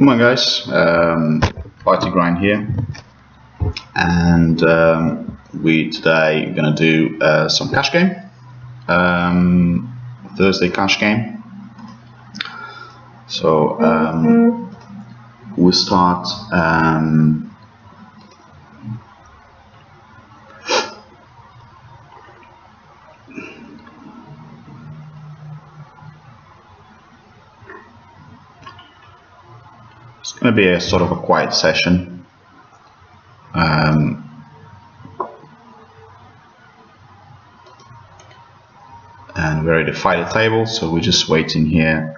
Come on guys, BankrollGrind here, and we today are going to do some cash game, Thursday cash game. So we start it's going to be a sort of a quiet session. And we're ready to fight the table, so we're just waiting here.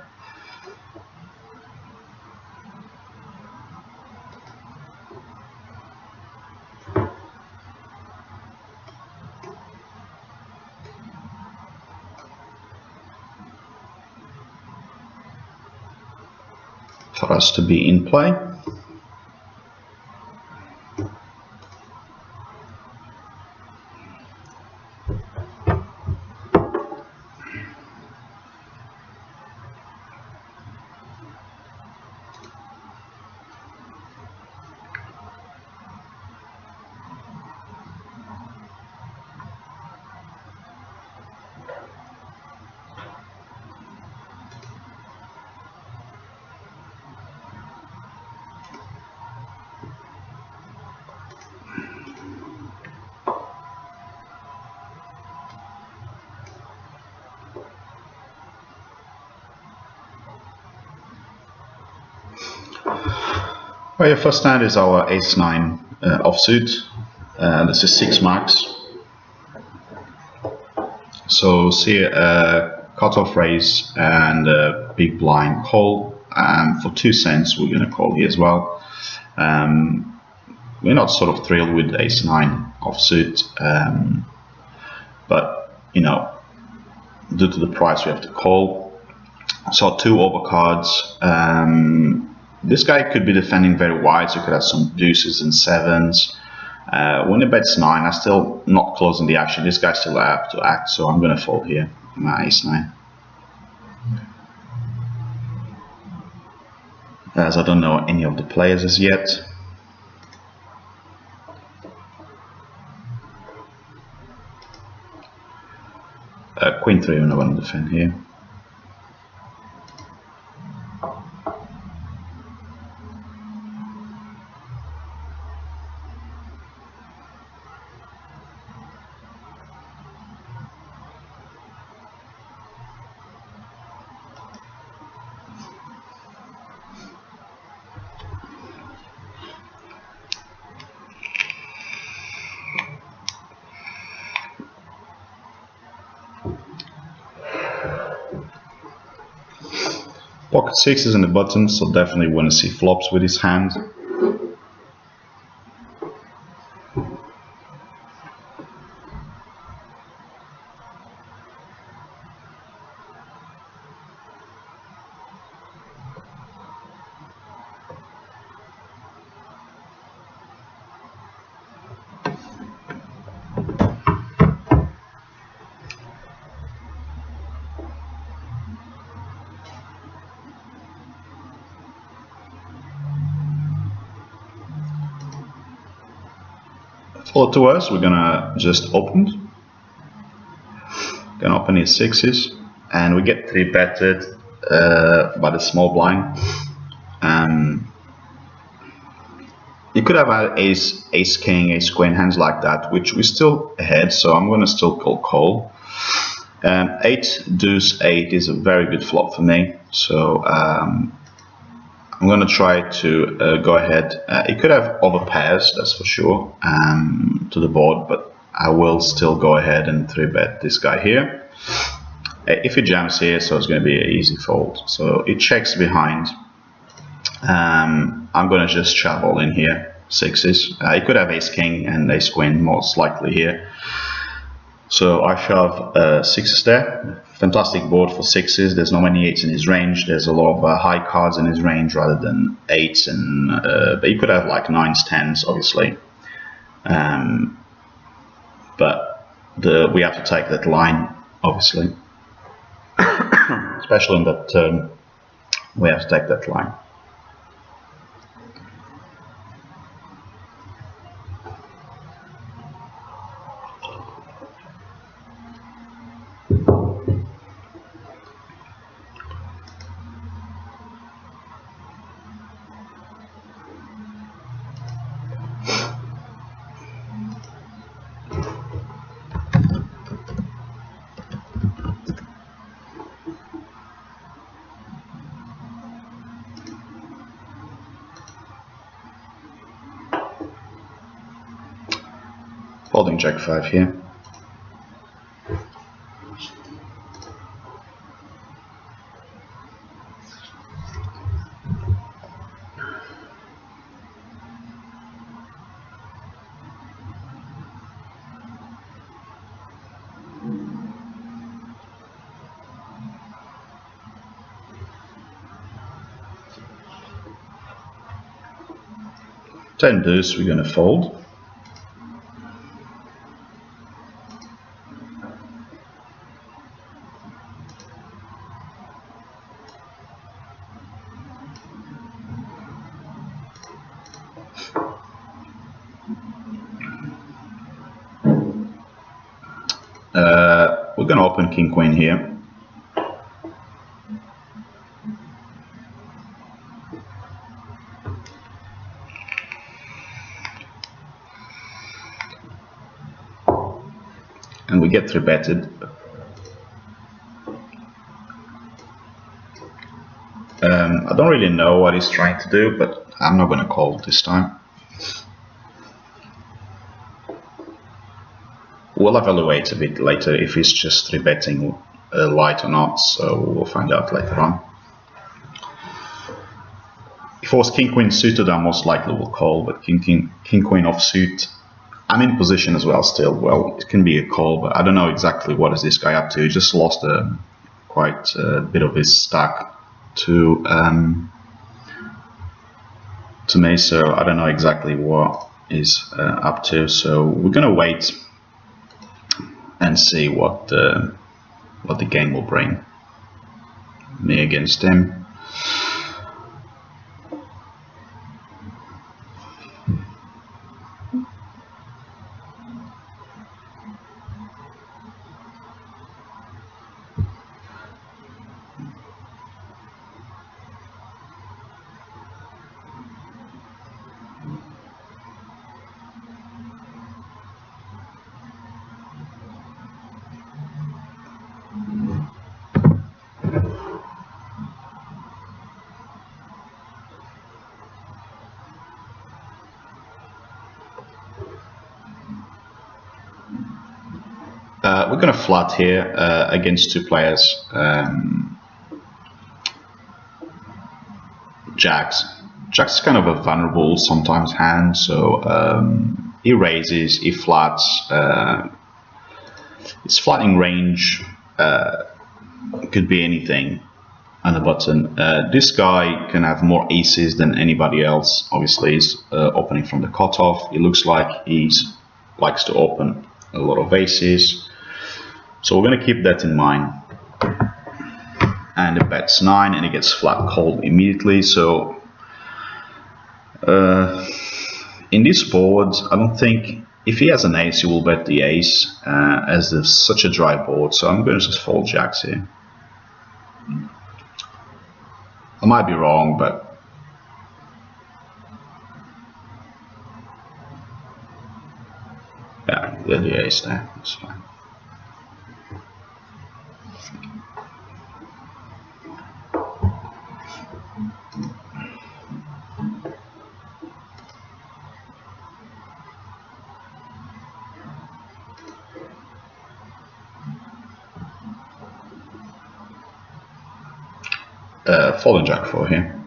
For us to be in play. Well, your first hand is our ace-9 offsuit. This is 6 marks. So see cut-off raise and big blind call. For 2 cents, we're going to call here as well. We're not sort of thrilled with ace-9 offsuit, but you know, due to the price, we have to call. So 2 overcards. This guy could be defending very wide, so you could have some deuces and 7s. When he bets 9, I'm still not closing the action. This guy's still up to act, so I'm going to fold here. My ace-9. As I don't know any of the players as yet. Queen 3, I'm not going to defend here. Pocket 6 is in the button, so definitely want to see flops with his hand. Follow to us, we're gonna just open. Gonna open his 6s, and we get 3-betted by the small blind. You could have had ace king, ace queen, hands like that, which we're still ahead, so I'm gonna still call. 8 deuce 8 is a very good flop for me, so I'm going to try to go ahead. It could have over pairs, that's for sure, to the board, but I will still go ahead and 3-bet this guy here. If he jams here, so it's going to be an easy fold. So it checks behind. I'm going to just shove all in here, 6s. It could have ace king and ace queen, most likely here. So I shove 6s there. Fantastic board for 6s. There's not many 8s in his range. There's a lot of high cards in his range rather than 8s, and but you could have like 9s, 10s, obviously. But we have to take that line, obviously, especially in that we have to take that line. Folding Jack 5 here. Ten deuce, we're going to fold. We're going to open King Queen here. And we get 3-betted. I don't really know what he's trying to do, but I'm not going to call this time. We'll evaluate a bit later if he's just 3-betting light or not, so we'll find out later on. If it was King Queen suited, I most likely will call, but King Queen offsuit, I'm in position as well still. Well, it can be a call, but I don't know exactly what is this guy up to. He just lost quite a bit of his stack to me, so I don't know exactly what he's up to. So we're gonna wait and see what the game will bring. Me against him. We're going to flat here against two players. Jacks. Jack's kind of a vulnerable sometimes hand, so he raises, he flats. His flatting range could be anything on the button. This guy can have more aces than anybody else. Obviously, he's opening from the cutoff. It looks like he likes to open a lot of aces. So we're going to keep that in mind. And it bets 9 and it gets flat called immediately. So in this board, I don't think, if he has an ace, he will bet the ace, as there's such a dry board. So I'm going to just fold jacks here. I might be wrong, but yeah, the ace there, that's fine. Folding jack 4 here.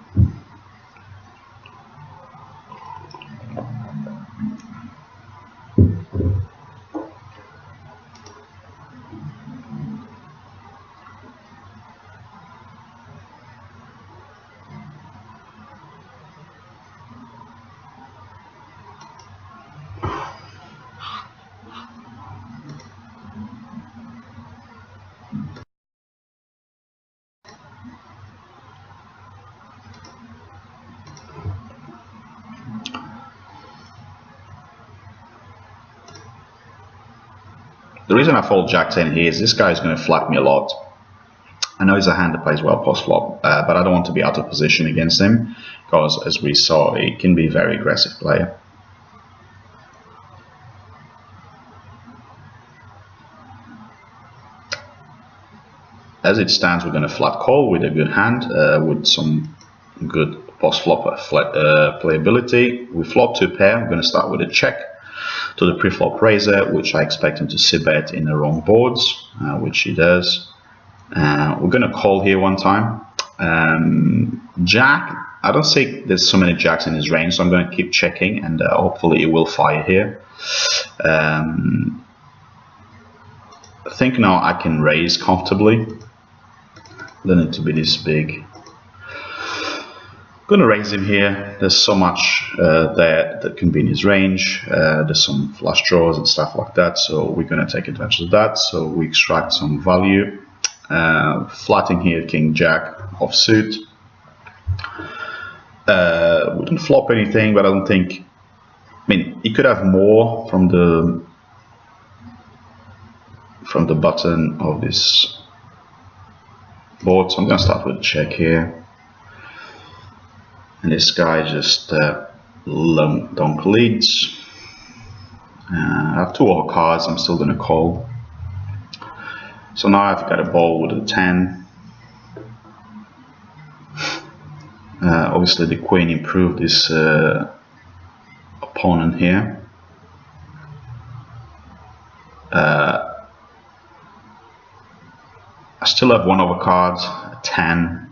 The reason I fold jack 10 here is this guy is going to flat me a lot. I know he's a hand that plays well post flop, but I don't want to be out of position against him, because as we saw, he can be a very aggressive player. As it stands, we're going to flat call with a good hand, with some good post flop playability. We flop to a pair. We're going to start with a check. to the pre-flop raiser, which I expect him to c-bet in the wrong boards, which he does. We're going to call here one time. Jack, I don't see there's so many jacks in his range, so I'm going to keep checking, and hopefully it will fire here. I think now I can raise comfortably. Don't need to be this big. I'm going to raise him here. There's so much there that can be in his range. There's some flush draws and stuff like that, so we're going to take advantage of that. So we extract some value. Flatting here, King Jack offsuit. We didn't flop anything, but I don't think. I mean, he could have more from the button of this board. So I'm going to start with a check here. And this guy just donk leads. I have 2 overcards. I'm still going to call. So now I've got a ball with a 10. Obviously the queen improved this opponent here. I still have 1 overcard, a 10.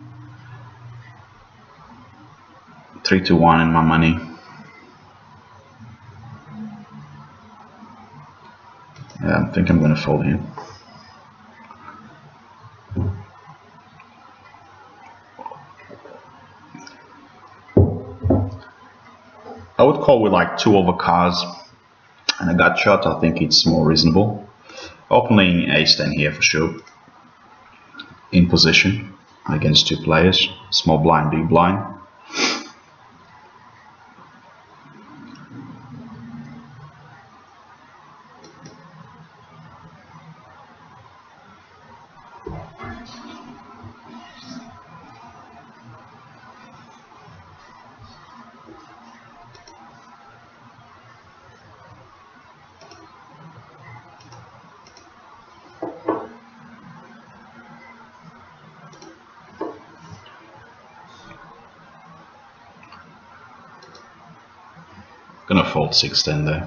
3-1 in my money. Yeah, I think I'm going to fold here. I would call with like 2 overcards and a gut shot. I think it's more reasonable. Opening ace-10 here for sure. In position against 2 players. Small blind, big blind. Gonna fold 6-10 there.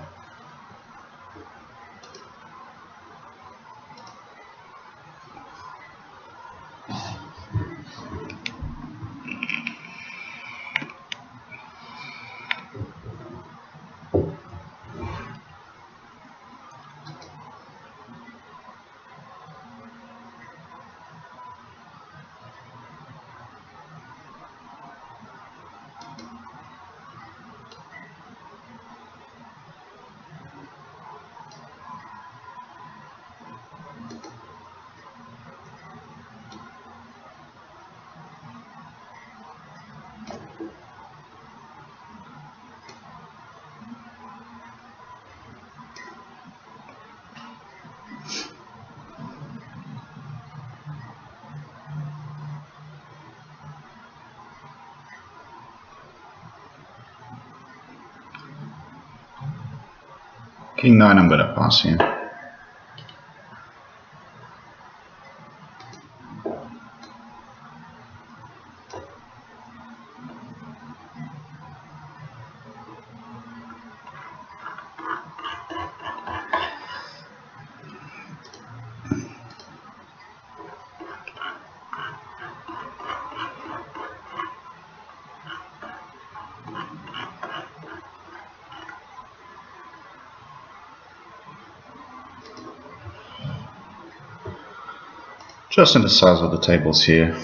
King 9, I'm gonna pass here. Just in the size of the tables here.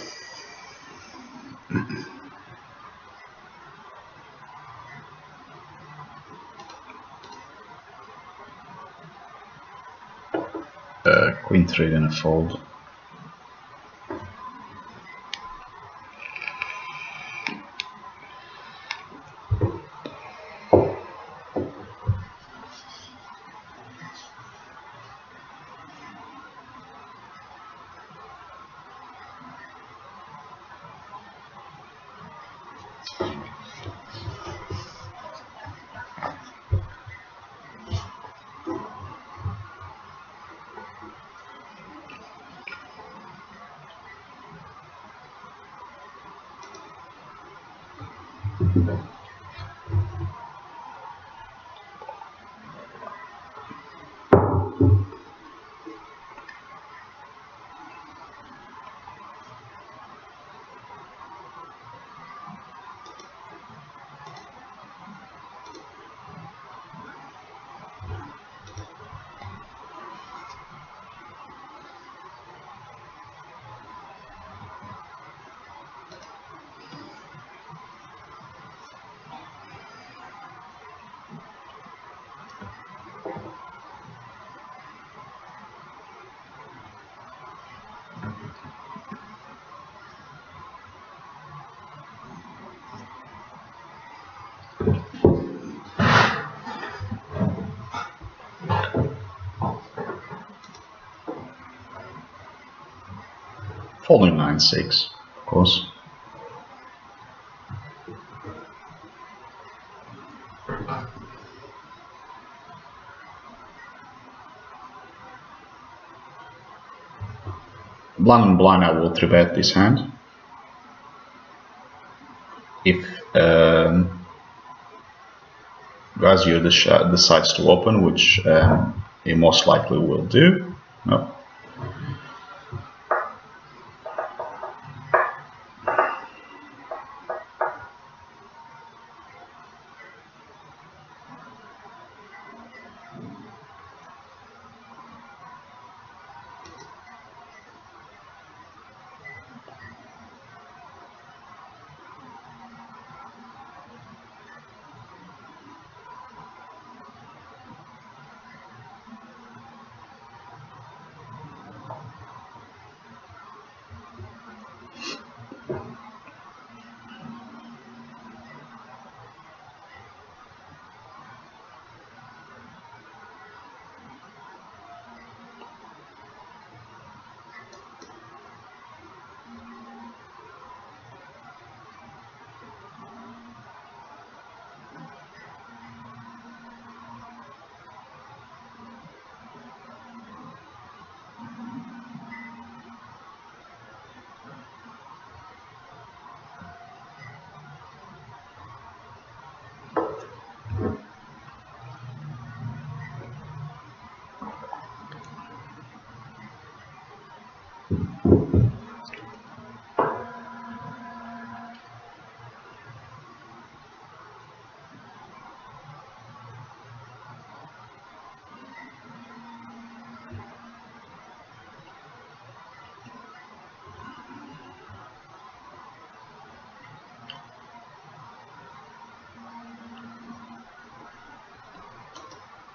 Queen 3 gonna fold. Folding 9-6, of course. Blind and blind, I will 3-bet this hand. If Grazio decides to open, which he most likely will do. No.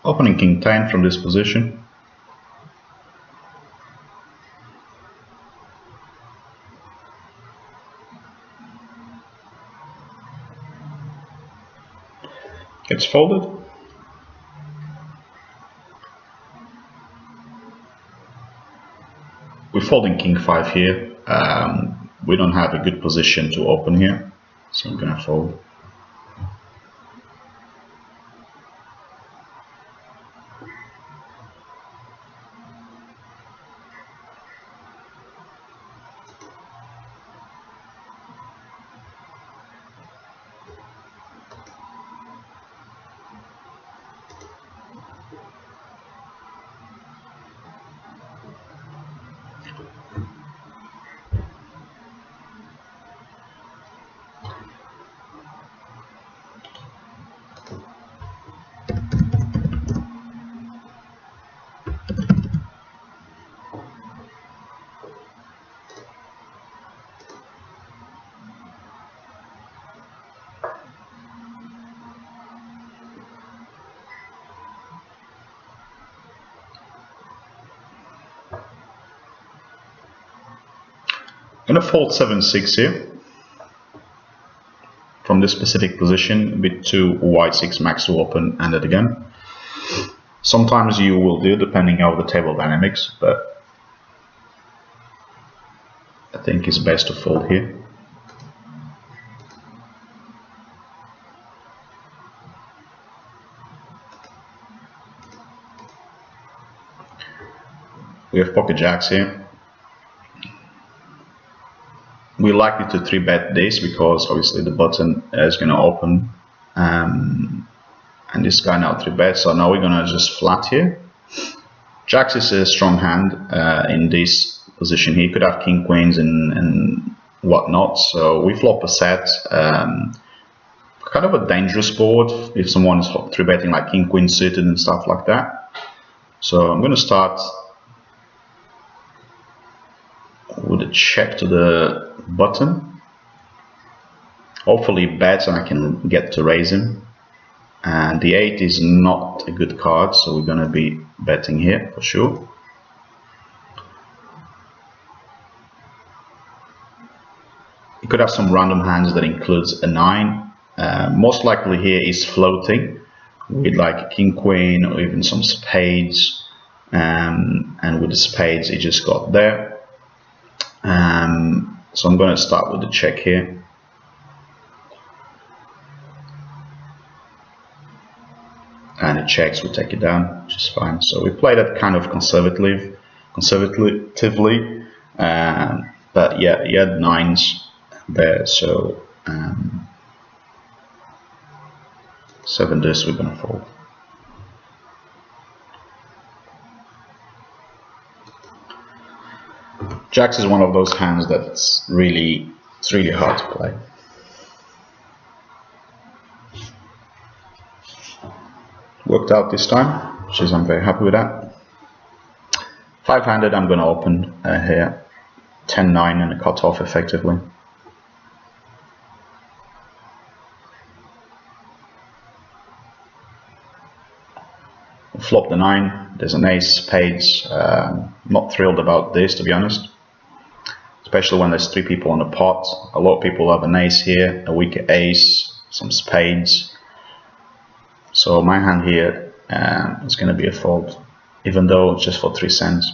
Opening King 10 from this position. Gets folded. We're folding King 5 here. We don't have a good position to open here, so I'm gonna fold. I'm going to fold 7-6 here from this specific position with 2 white 6 max to open and it again. Sometimes you will do depending on the table dynamics, but I think it's best to fold here. We have pocket jacks here. We're likely to 3-bet this because obviously the button is going to open and this guy now 3-bets, so now we're going to just flat here. Jacks is a strong hand in this position here. He could have king queens and whatnot, so we flop a set. Kind of a dangerous board if someone is 3-betting like king queen suited and stuff like that. So I'm going to start with a check to the button. Hopefully bets and I can get to raise him. And the 8 is not a good card, so we're going to be betting here for sure. You could have some random hands that includes a 9. Most likely here is floating with like a king queen or even some spades, and with the spades it just got there. So I'm going to start with the check here. And it checks, we take it down, which is fine. So we play that kind of conservatively. But yeah, he had nines there, so 7 deuce we're going to fold. Jacks is one of those hands that's really hard to play. Worked out this time, which is I'm very happy with that. 5-handed, I'm going to open here 10-9 and a cut off effectively. Flop the 9. There's an ace, spades. Not thrilled about this, to be honest. Especially when there's 3 people on the pot. A lot of people have an ace here, a weaker ace, some spades. So my hand here is going to be a fold, even though it's just for 3 cents.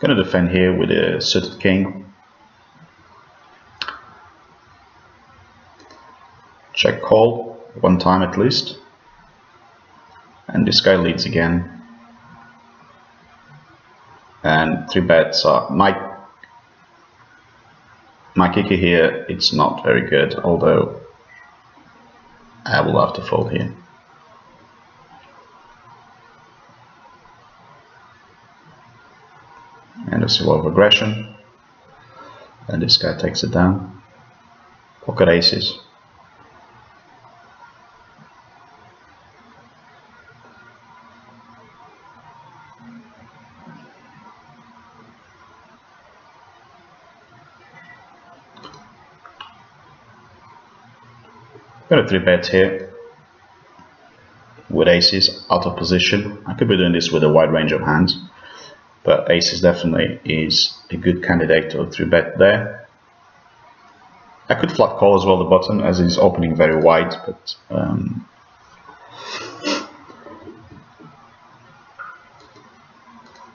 Going to defend here with a suited king. Check call, 1 time at least. And this guy leads again. And 3 bets are my kicker here. It's not very good, although I will have to fold here. And a symbol of aggression, and this guy takes it down. Pocket aces. Got a 3 bet here with aces out of position. I could be doing this with a wide range of hands, but aces definitely is a good candidate to a 3 bet there. I could flat call as well the button, as it's opening very wide, but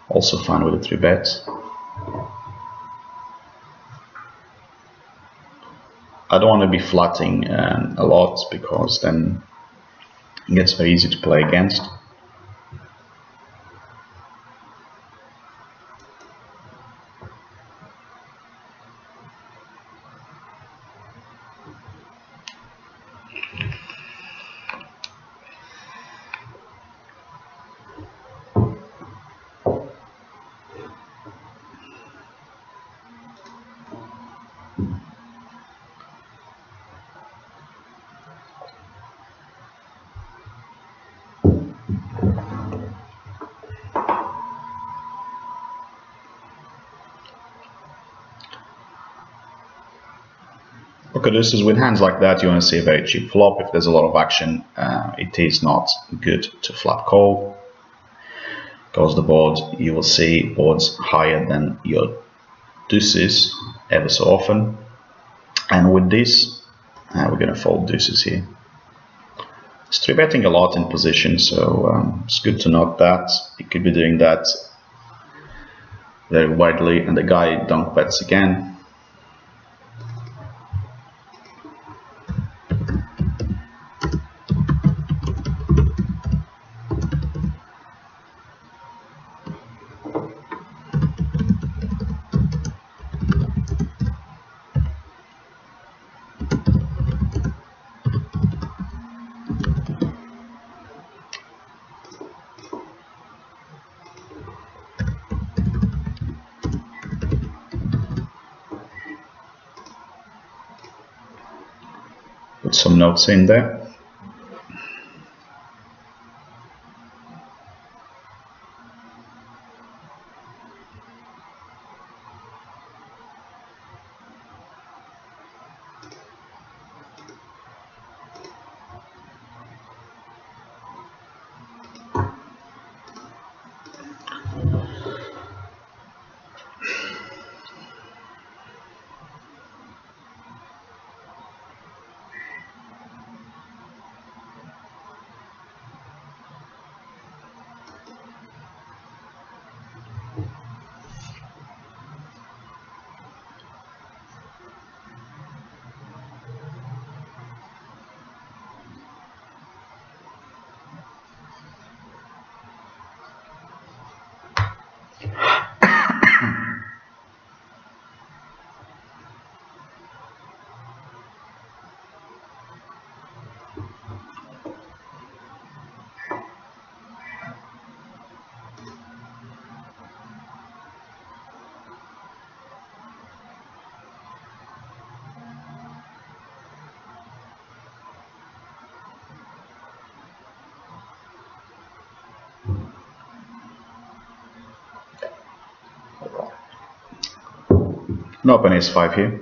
also fine with a 3 bet. I don't want to be flatting a lot, because then it gets very easy to play against. Okay, this is with hands like that, you want to see a very cheap flop. If there's a lot of action, it is not good to flat call. Goes the board, you will see boards higher than your deuces ever so often. And with this, we're going to fold deuces here. It's 3 betting a lot in position, so it's good to note that. You could be doing that very widely, and the guy dunk bets again. put some notes in there. And open ace-5 here.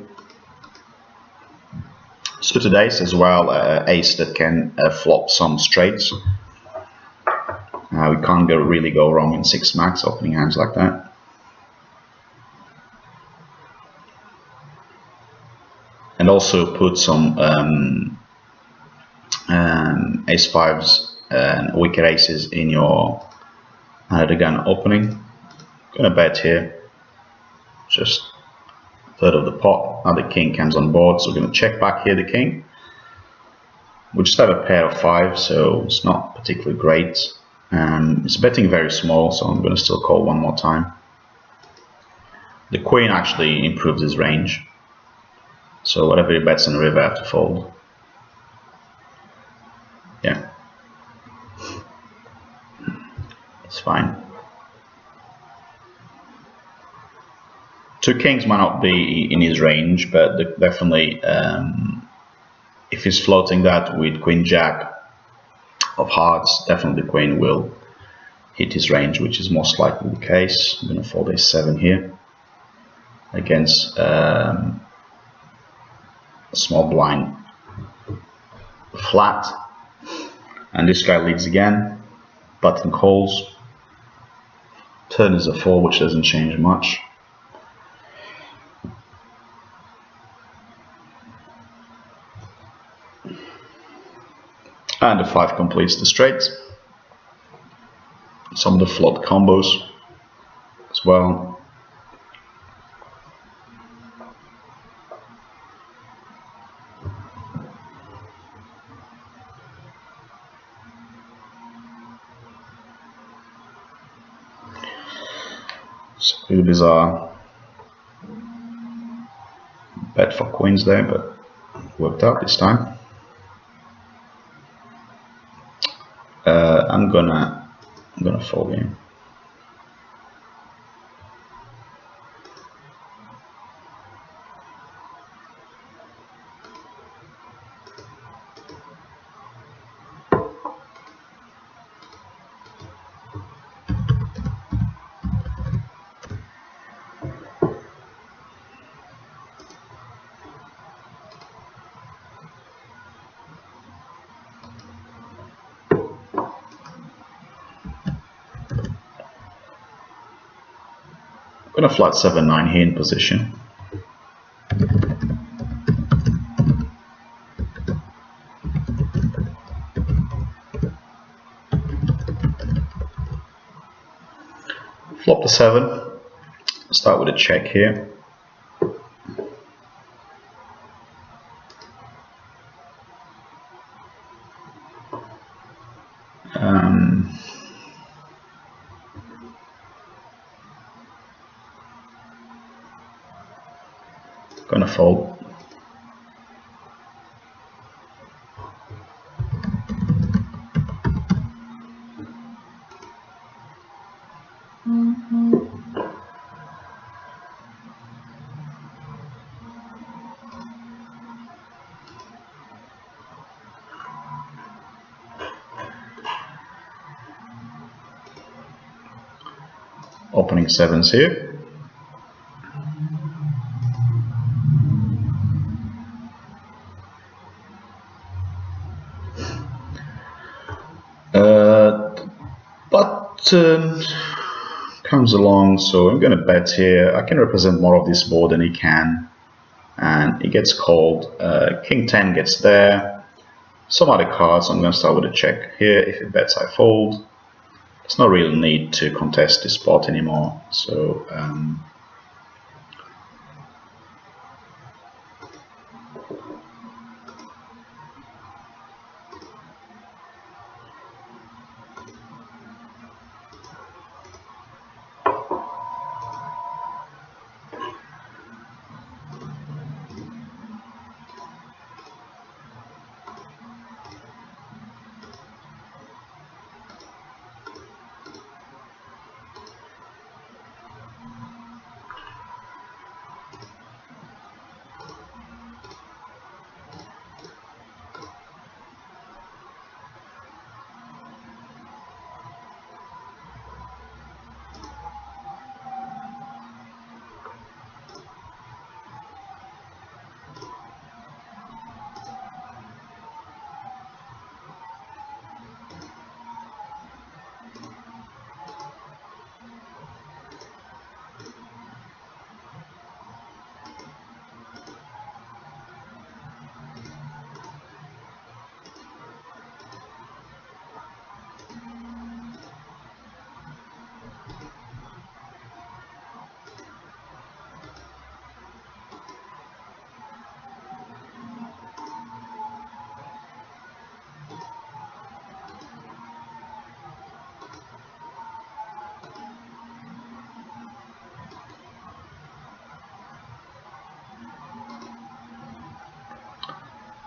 Suited ace as well, ace that can flop some straights. We can't really go wrong in 6 max opening hands like that. And also put some ace-5s and weaker aces in your the gun opening. Gonna bet here, just third of the pot. Now the king comes on board, so we're gonna check back here the king. We just have a pair of 5, so it's not particularly great. It's betting very small, so I'm gonna still call one more time. The queen actually improves his range, so whatever he bets on the river I have to fold. Yeah, it's fine. 2 kings might not be in his range, but definitely if he's floating that with queen jack of hearts, definitely the queen will hit his range, which is most likely the case. I'm going to fold a7 here against a small blind flat, and this guy leads again, button calls, turn is a 4, which doesn't change much. And the 5 completes the straight. Some of the flop combos as well. It's a little bizarre bet for queens there, but it worked out this time. I'm gonna fold in. I'm going to flat 7-9 here in position. Flop the 7. Start with a check here. Gonna fold. Opening sevens here. But comes along, so I'm going to bet here. I can represent more of this board than he can, and he gets called. King 10 gets there. Some other cards. I'm going to start with a check here. If it bets, I fold. There's no real need to contest this spot anymore. So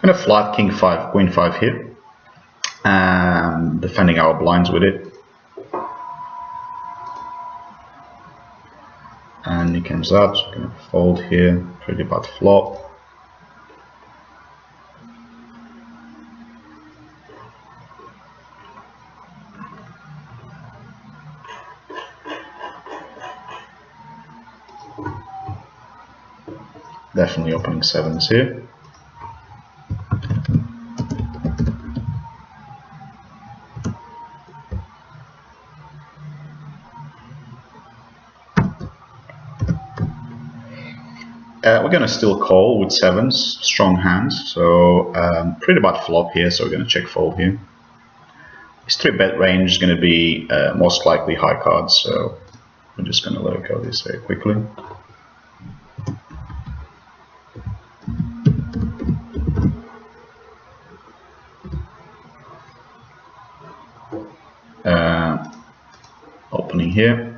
I'm going to flat King 5, Queen 5 here, and defending our blinds with it. And he comes out, so I'm going to fold here, pretty bad flop. Definitely opening sevens here. We're going to still call with sevens, strong hands, so pretty bad flop here, so we're going to check fold here. His 3-bet range is going to be most likely high cards, so we're just going to let it go this very quickly. Opening here.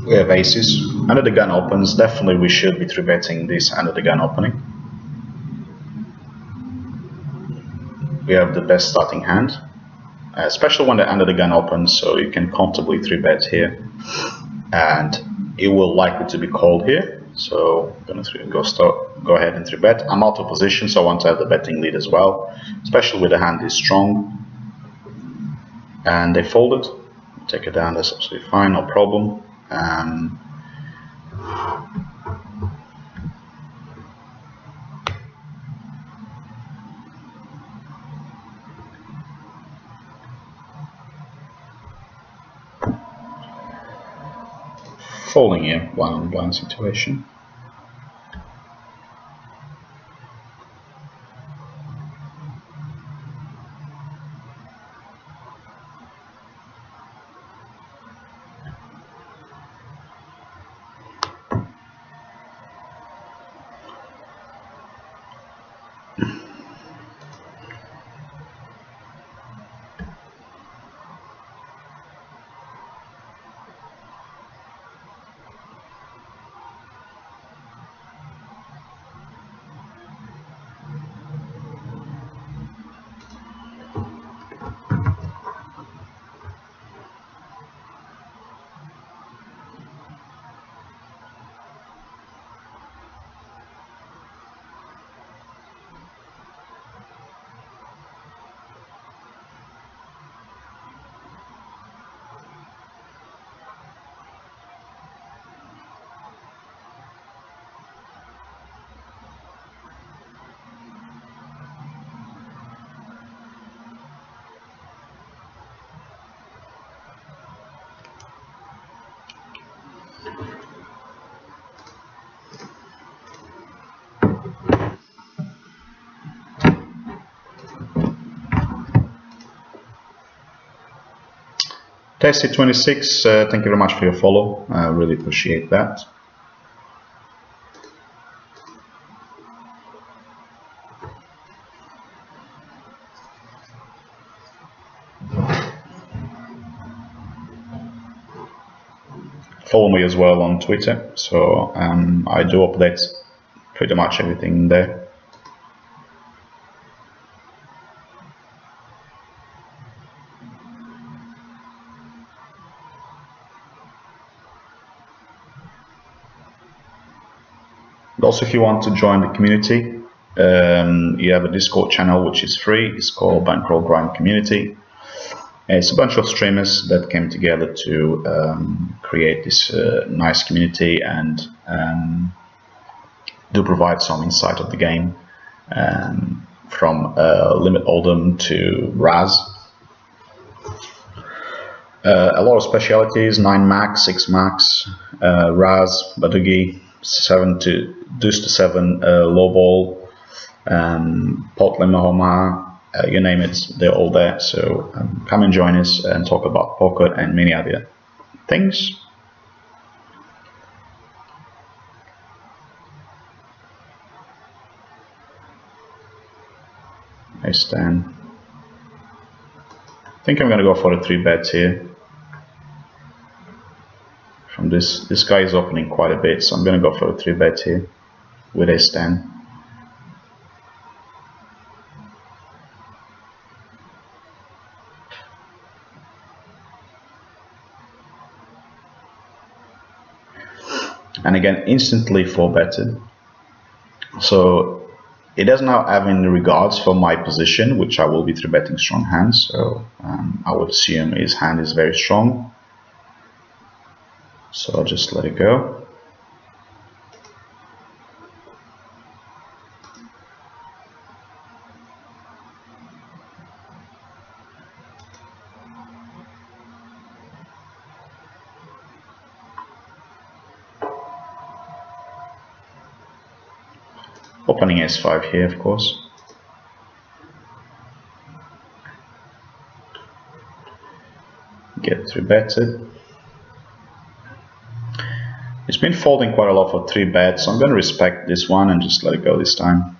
We have aces. Under the gun opens. Definitely we should be 3-betting this under the gun opening. We have the best starting hand, especially when the under the gun opens, so you can comfortably 3-bet here. And it will likely to be called here. So I'm going to go ahead and 3-bet. I'm out of position, so I want to have the betting lead as well, especially with the hand is strong. And they folded. Take it down, that's absolutely fine, no problem. Folding here, blind situation. Tasty26, thank you very much for your follow. I really appreciate that. Follow me as well on Twitter, so I do update pretty much everything there. Also, if you want to join the community, you have a Discord channel which is free. It's called BankrollGrind Community. It's a bunch of streamers that came together to create this nice community and do provide some insight of the game, from Limit Hold'em to Raz. A lot of specialities: 9 max, 6 max, Raz, Badugi, 7 to Deuce to 7, low ball, Pot Mahoma, you name it, they're all there. So come and join us and talk about poker and many other things. Nice 10. I think I'm going to go for the 3-bet here. From this guy is opening quite a bit, so I'm going to go for a 3-bet here with ace 10. And again, instantly 4-betted. So it does not have any regards for my position, which I will be 3-betting strong hands. So I would assume his hand is very strong. So I'll just let it go. Opening S5 here, of course. Get 3-betted. It's been folding quite a lot for 3-bets, so I'm going to respect this one and just let it go this time.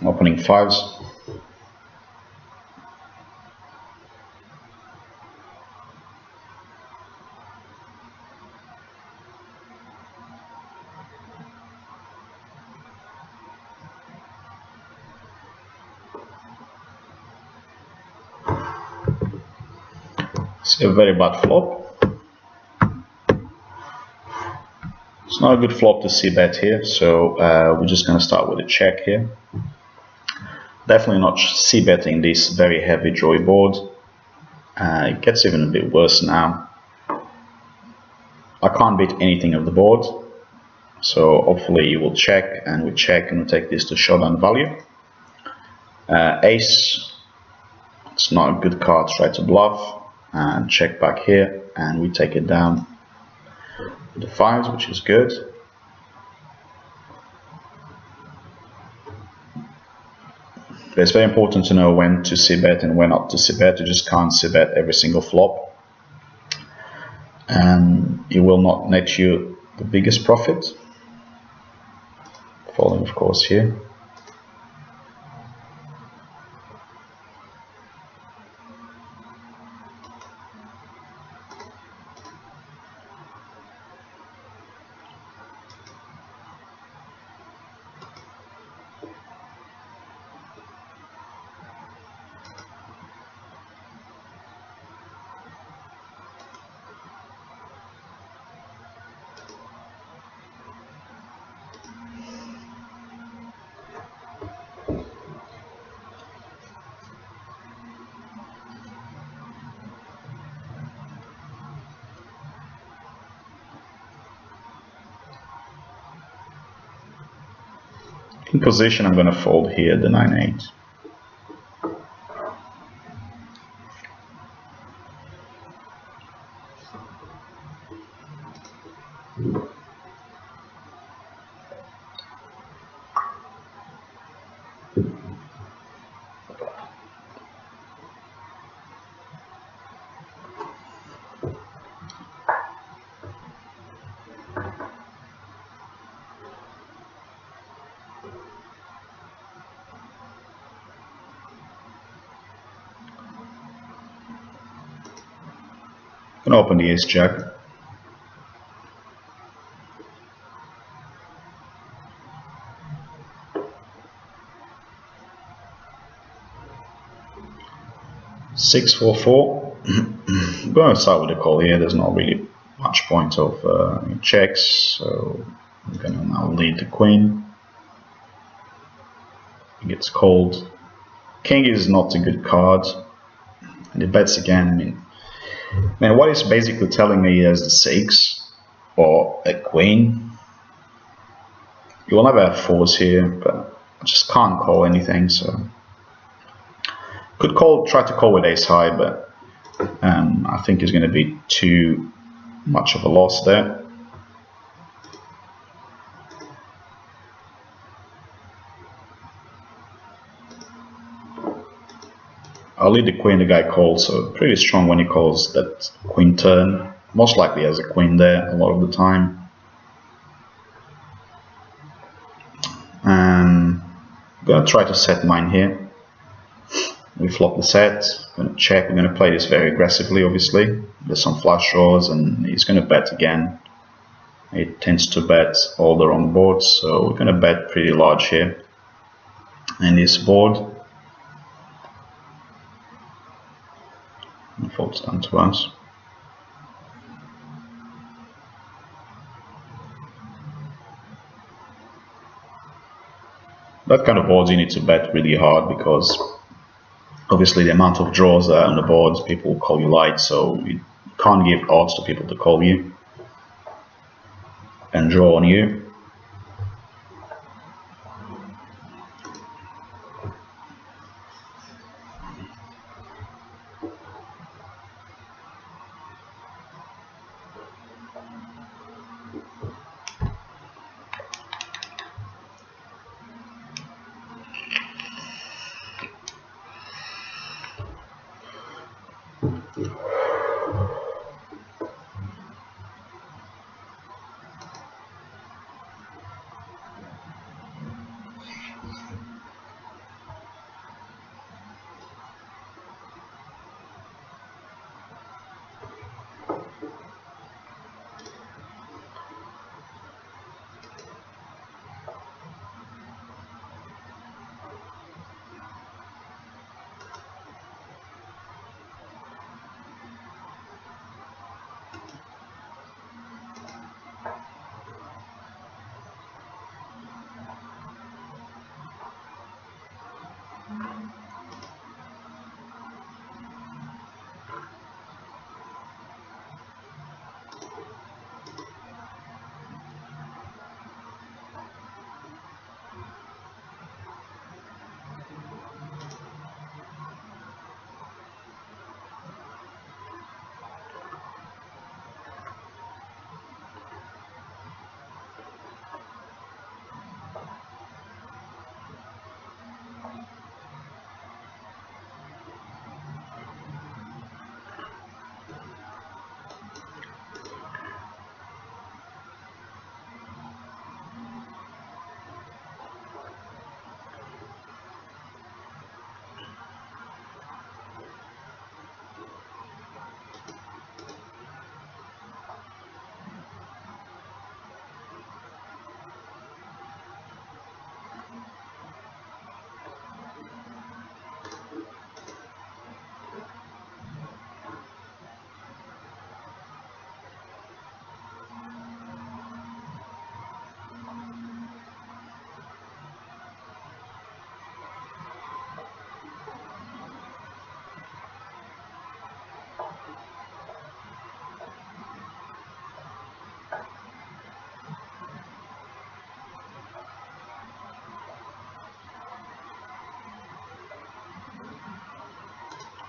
opening fives. It's a very bad flop. It's not a good flop to see bet here, so we're just going to start with a check here. Definitely not see betting this very heavy drawy board. It gets even a bit worse now. I can't beat anything of the board, so hopefully you will check, and we check and we take this to showdown value. Ace, it's not a good card, try to bluff, and check back here, and we take it down with the fives, which is good. But it's very important to know when to see bet and when not to see bet. You just can't see bet every single flop, and it will not net you the biggest profit. Following, of course, here. In position, I'm going to fold here the 9-8. I'm going to open the ace jack. Six, 4, 4. I'm going to start with a call here. There's not really much point of checks, so I'm going to now lead the queen. It gets called. King is not a good card, and it bets again. I mean, what it's basically telling me is the 6 or a queen. You will never have 4s here, but I just can't call anything, so could try to call with ace high, but I think it's going to be too much of a loss there. I'll lead the queen, the guy calls, so pretty strong when he calls that queen turn. Most likely has a queen there a lot of the time. I'm going to try to set mine here. We flop the set, I'm going to check, we're going to play this very aggressively obviously. There's some flush draws and he's going to bet again. He tends to bet all the wrong boards, so we're going to bet pretty large here. And this board folds down to us. That kind of boards you need to bet really hard, because obviously the amount of draws that are on the boards, people will call you light, so you can't give odds to people to call you and draw on you.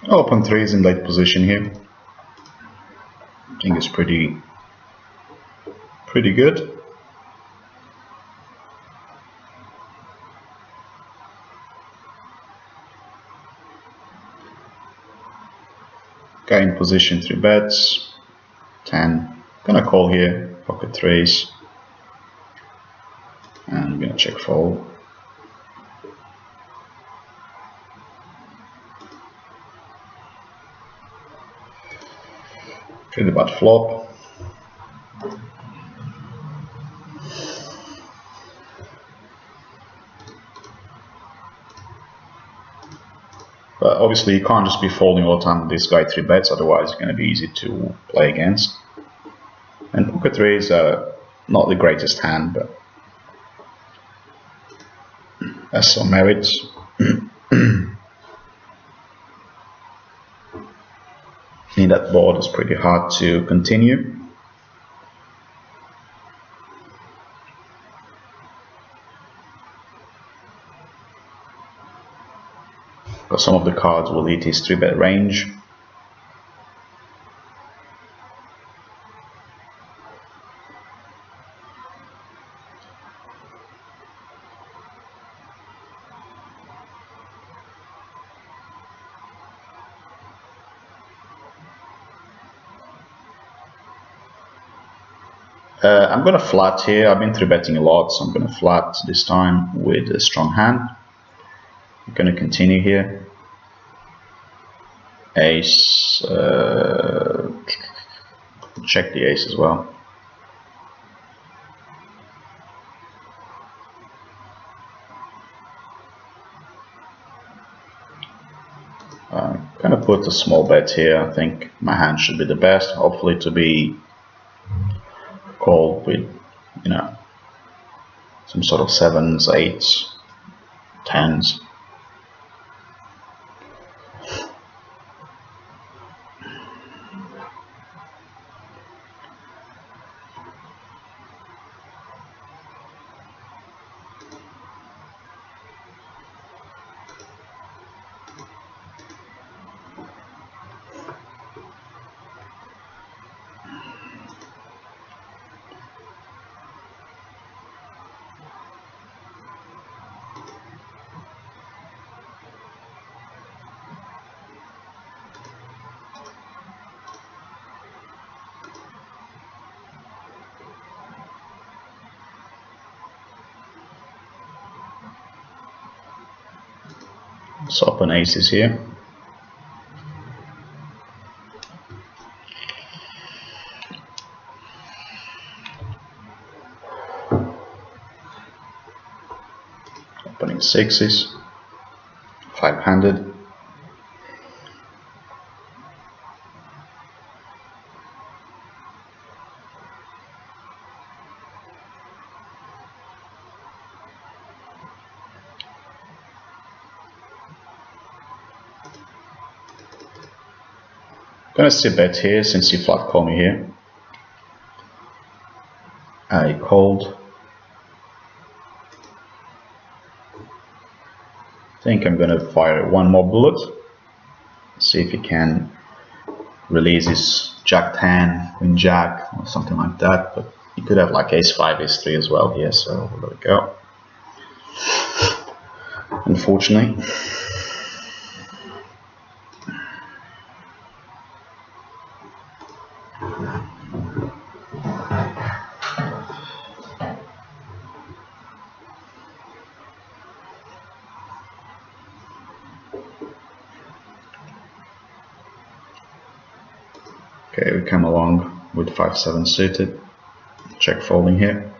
Open 3 is in late position here. I think it's pretty good. Guy in position 3 bets, 10. Gonna call here, pocket 3s, and I'm gonna check fold. Pretty bad flop. But obviously you can't just be folding all the time with this guy 3 bets, otherwise it's going to be easy to play against. And pocket 3s are not the greatest hand, but has some merits. In that board is pretty hard to continue. But some of the cards will eat his 3-bet range. I'm going to flat here. I've been 3-betting a lot, so I'm going to flat this time with a strong hand. I'm going to continue here. Ace, check the ace as well. I'm going to put a small bet here. I think my hand should be the best, hopefully to be called with, you know, some sort of 7s, 8s, 10s. Let's open aces here. Opening 6s, 5-handed. Gonna sit bet here since he flat called me here. I called. I think I'm gonna fire one more bullet. See if he can release his Jack 10, Queen Jack, or something like that. But he could have like Ace 5, Ace 3 as well here. So there we go. Unfortunately. Okay, we come along with 5-7 suited. Check folding here.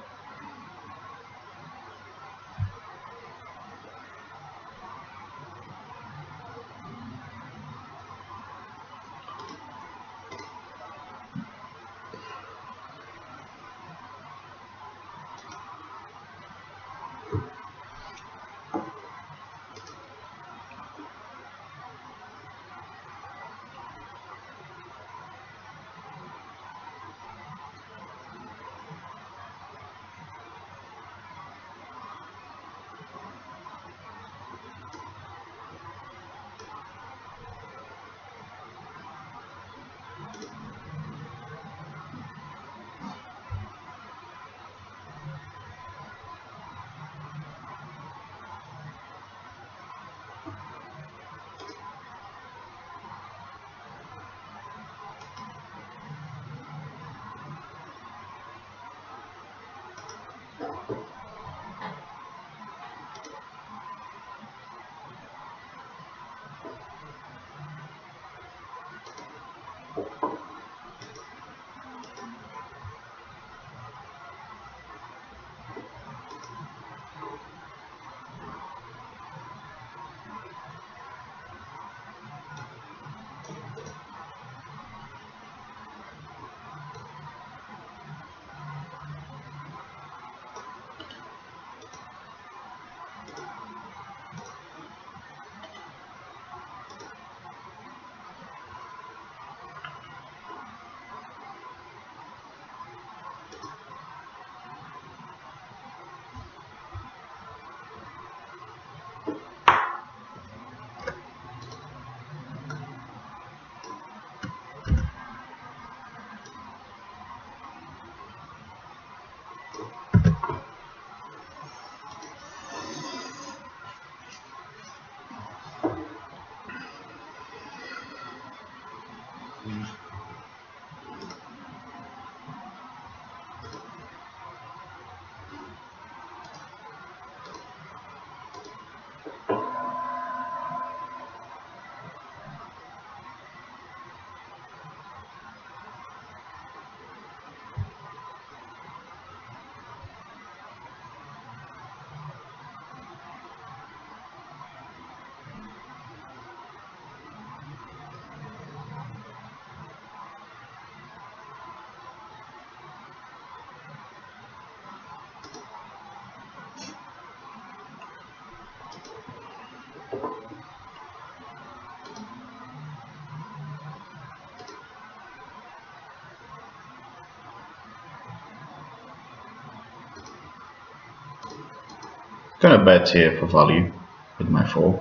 Gonna bet here for value with my 4.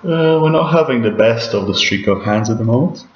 We're not having the best of the streak of hands at the moment.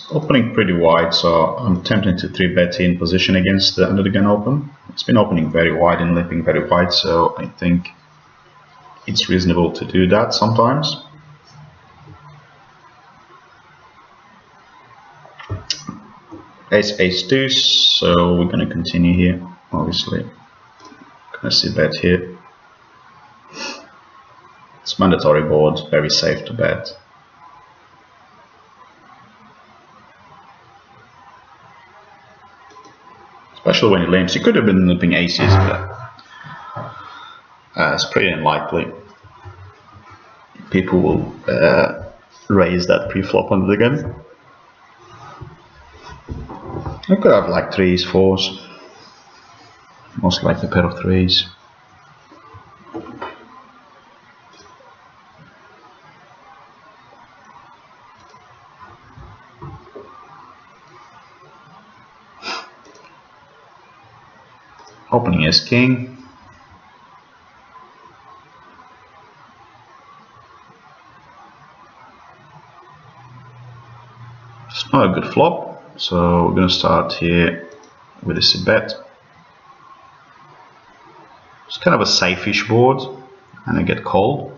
Opening pretty wide, so I'm tempted to 3-bet in position against the under the gun open. It's been opening very wide and limping very wide, so I think it's reasonable to do that sometimes. Ace, ace, deuce, so we're going to continue here, obviously. Gonna see bet here. It's mandatory board, very safe to bet. Especially when it limps. You could have been limping aces, but it's pretty unlikely. People will raise that pre-flop under the gun. I could have like 3s, 4s. Most likely a pair of 3s. Opening as king. It's not a good flop, so we're going to start here with a c-bet. It's kind of a safe-ish board, and I get called.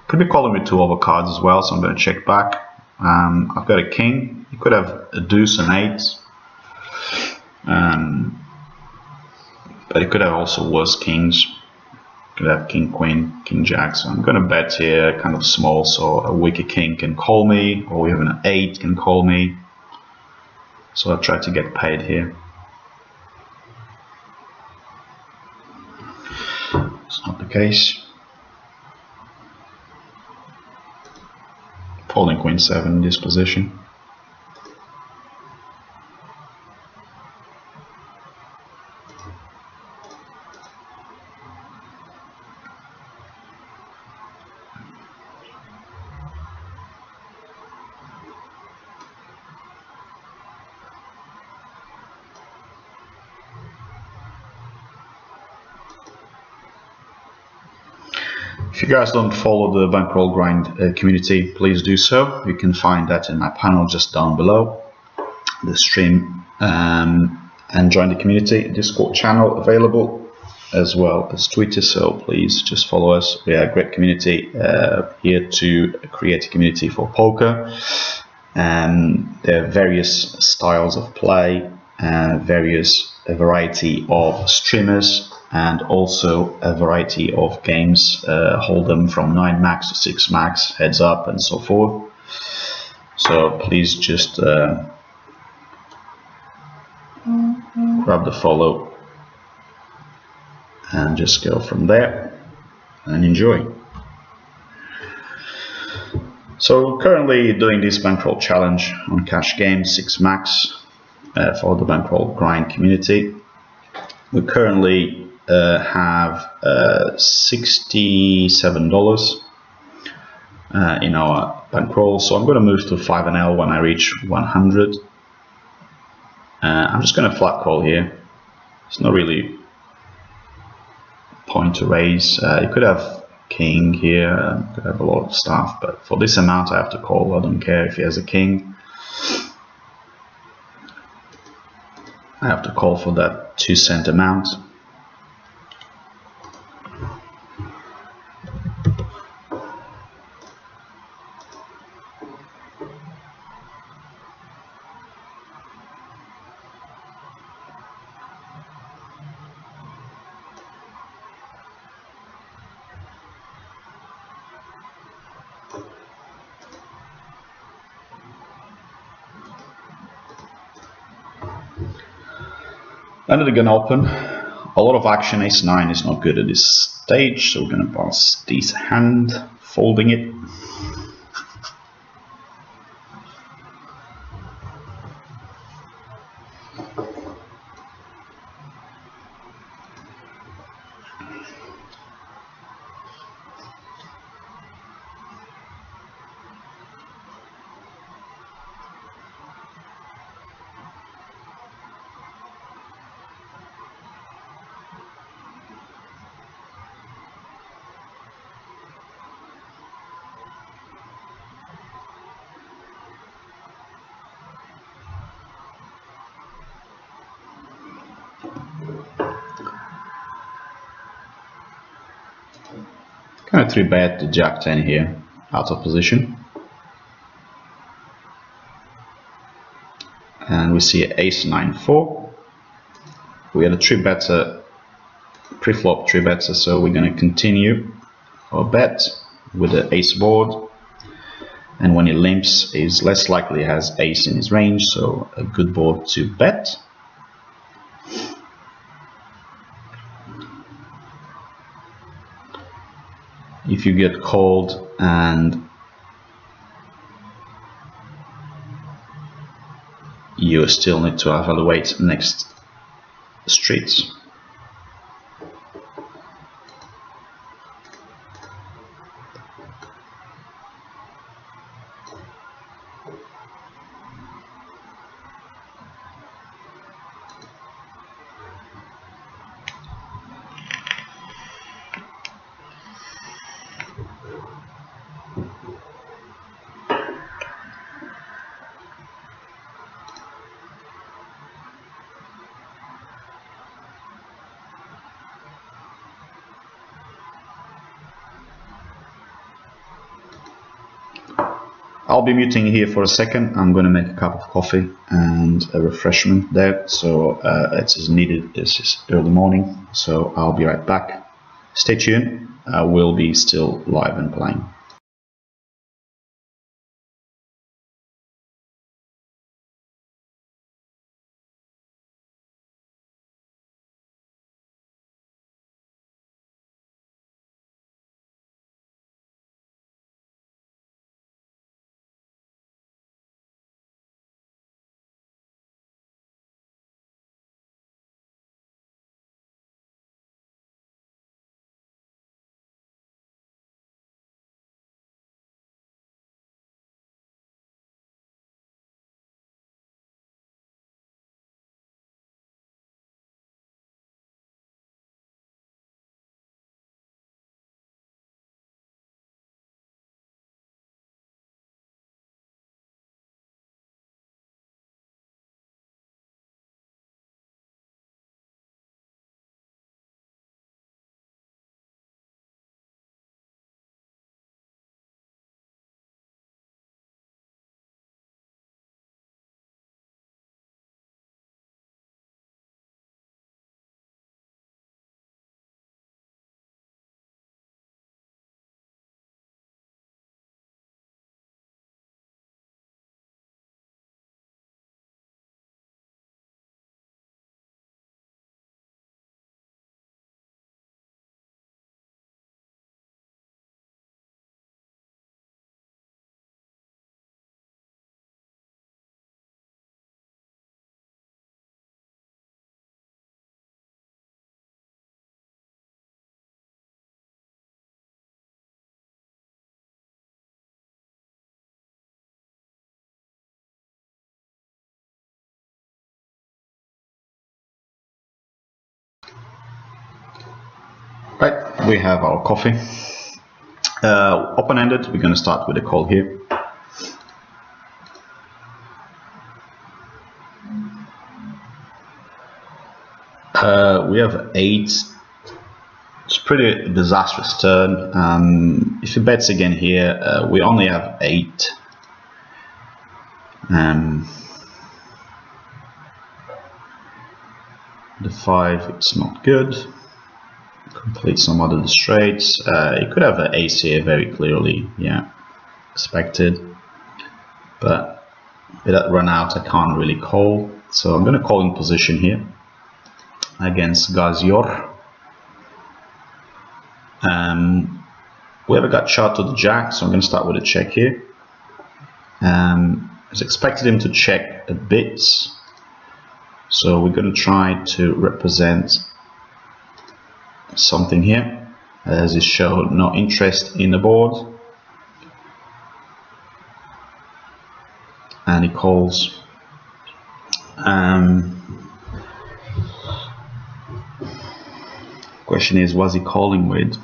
Could be calling with 2 overcards as well, so I'm going to check back. I've got a king. You could have a deuce and 8. But it could have also worse kings. Could have king, queen, king, jack. So I'm going to bet here, kind of small, so a weaker king can call me, or even an 8 can call me. So I'll try to get paid here. It's not the case. Folding queen 7 in this position. If you guys don't follow the BankrollGrind community, please do so. You can find that in my panel just down below the stream, and join the community. Discord channel available as well as Twitter, so please just follow us. We are a great community here to create a community for poker, and there are various styles of play, various variety of streamers, and also a variety of games, hold'em from 9 max to 6 max, heads up, and so forth. So please just grab the follow and just go from there and enjoy. So currently doing this bankroll challenge on cash game 6 max for the BankrollGrind community. We currently have $67 in our bankroll, so I'm going to move to 5NL when I reach 100. I'm just going to flat call here. It's not really point to raise. You could have king here, could have a lot of stuff, but for this amount I have to call. I don't care if he has a king. I have to call for that 2-cent amount. Under the gun open, a lot of action. Ace-9 is not good at this stage, so we're going to pass this hand, folding it. Kind of 3-bet the Jack-10 here, out of position. And we see Ace-9-4. We had a 3-better, pre-flop 3-better, so we're going to continue our bet with the ace board. And when he limps, he's less likely has ace in his range, so a good board to bet. If you get called and you still need to evaluate next streets. I'll be muting here for a second. I'm going to make a cup of coffee and a refreshment there, so it's as needed. It's early morning, so I'll be right back. Stay tuned. I will be still live and playing. Right, we have our coffee. Open-ended, we're going to start with a call here. We have 8. It's pretty disastrous turn. If he bets again here, we only have 8. The 5, it's not good. Complete some other straights. He could have an ace here very clearly, yeah, expected. But with that run out, I can't really call. So I'm going to call in position here against Gazior. We haven't got shot to the jack, so I'm going to start with a check here. I was expected him to check a bit, so we're going to try to represent something here, as he showed no interest in the board, and he calls. Question is, was he calling with?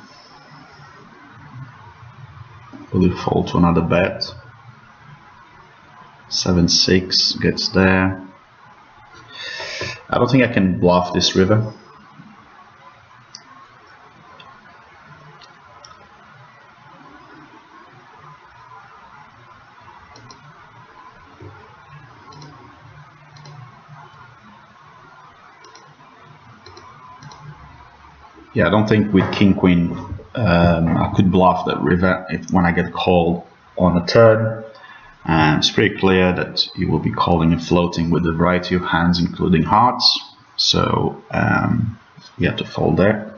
Will he fall to another bet? 7-6 gets there. I don't think I can bluff this river. Yeah, I don't think with King Queen I could bluff that river when I get called on a turn. And it's pretty clear that you will be calling and floating with a variety of hands, including hearts. So you have to fold there.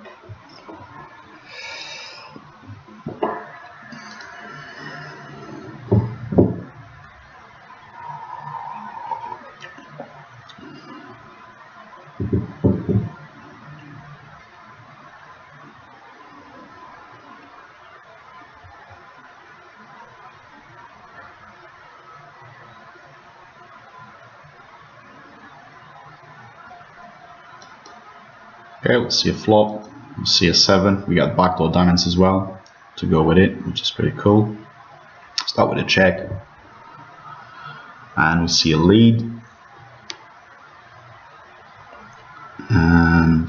Okay, let's see a flop. We'll see a 7. We got backdoor diamonds as well to go with it, which is pretty cool. Start with a check. And we see a lead. And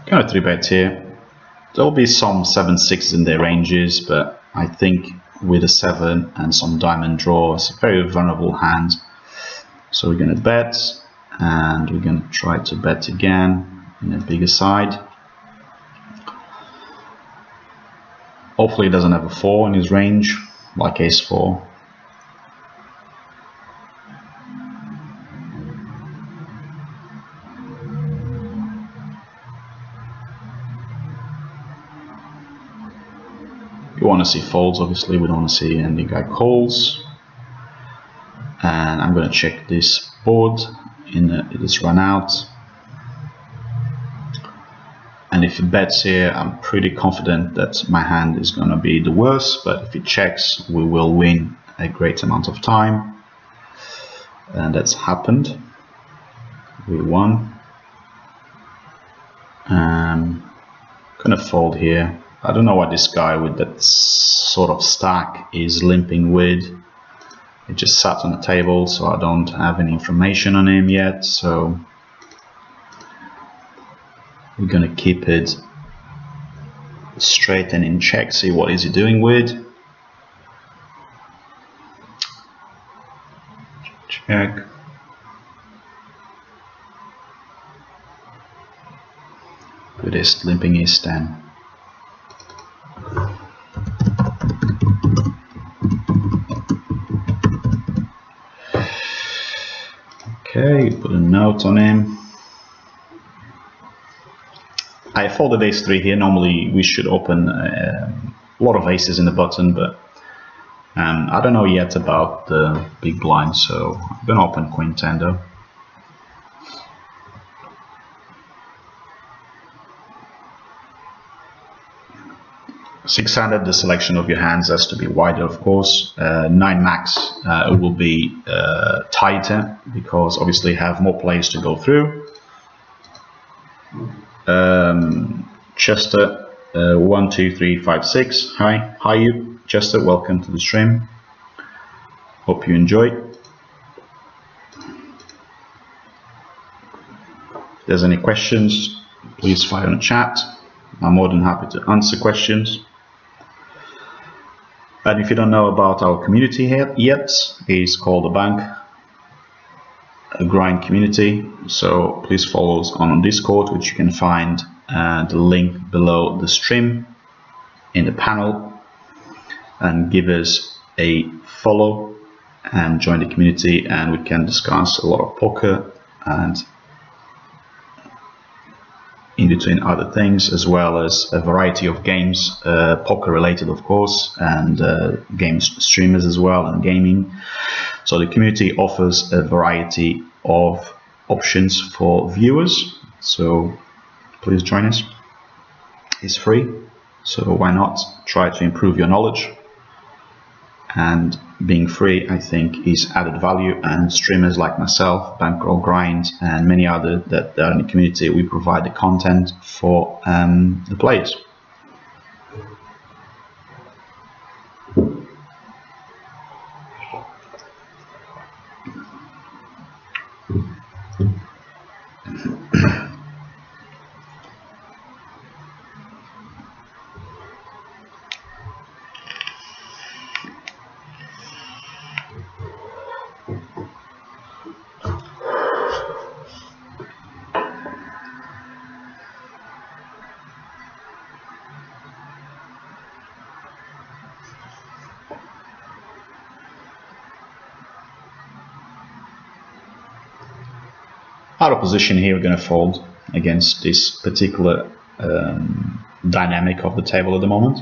kind of 3 bets here. There'll be some 7-6s in their ranges, but I think with a 7 and some diamond draw, it's a very vulnerable hand. So we're going to bet, and we're going to try to bet again in a bigger side. Hopefully he doesn't have a 4 in his range, like ace 4. You want to see folds, obviously. We don't want to see any guy calls. And I'm going to check this board in this run out. And if it bets here, I'm pretty confident that my hand is going to be the worst. But if it checks, we will win a great amount of time. And that's happened. We won. Gonna fold here. I don't know what this guy with that sort of stack is limping with. It just sat on the table, so I don't have any information on him yet. So we're gonna keep it straight and in check. See what is he doing with. Check. With his limping ace 10. Okay, put a note on him. I folded ace 3 here. Normally we should open a lot of aces in the button, but I don't know yet about the big blind, so I'm going to open queen 10 though. Six-handed, the selection of your hands has to be wider, of course. 9 max will be tighter because obviously have more plays to go through. Chester 12356. Hi you, Chester. Welcome to the stream. Hope you enjoy. If there's any questions, please fire in the chat. I'm more than happy to answer questions. And if you don't know about our community here yet, it's called the BankrollGrind community. So please follow us on Discord, which you can find the link below the stream in the panel, and give us a follow and join the community, and we can discuss a lot of poker and in between other things, as well as a variety of games, poker related of course, and games streamers as well, and gaming. So the community offers a variety of options for viewers, so please join us. It's free, so why not try to improve your knowledge? And being free, I think, is added value, and streamers like myself, BankrollGrind, and many others that are in the community, we provide the content for the players. Out of position here, we're going to fold against this particular dynamic of the table at the moment.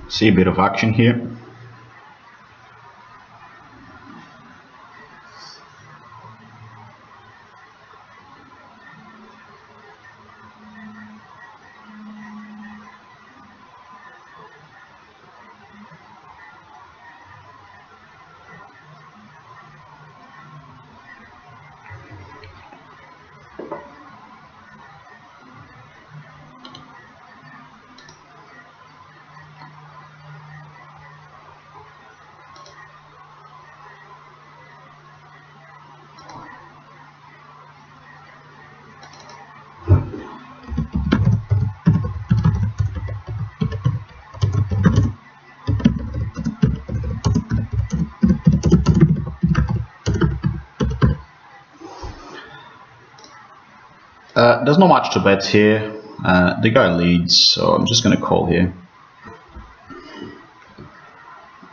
See a bit of action here. There's not much to bet here. The guy leads, so I'm just going to call here.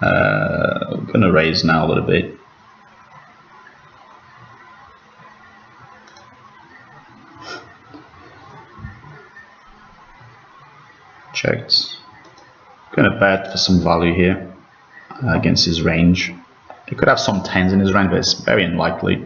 I'm going to raise now a little bit. Checked. Going to bet for some value here against his range. He could have some tens in his range, but it's very unlikely.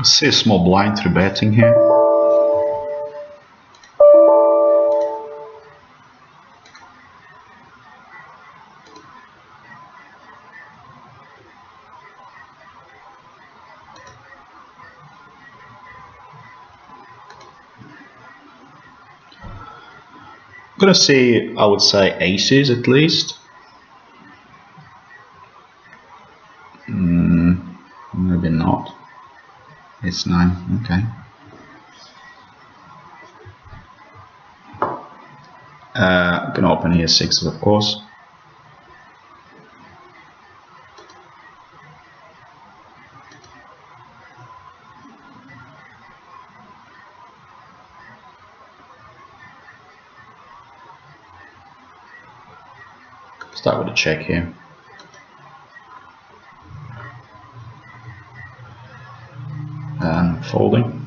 I see a small blind through betting here. I'm going to see, I would say, aces at least. Maybe not. It's 9, okay. I'm going to open here 6s, of course. Start with a check here. And folding.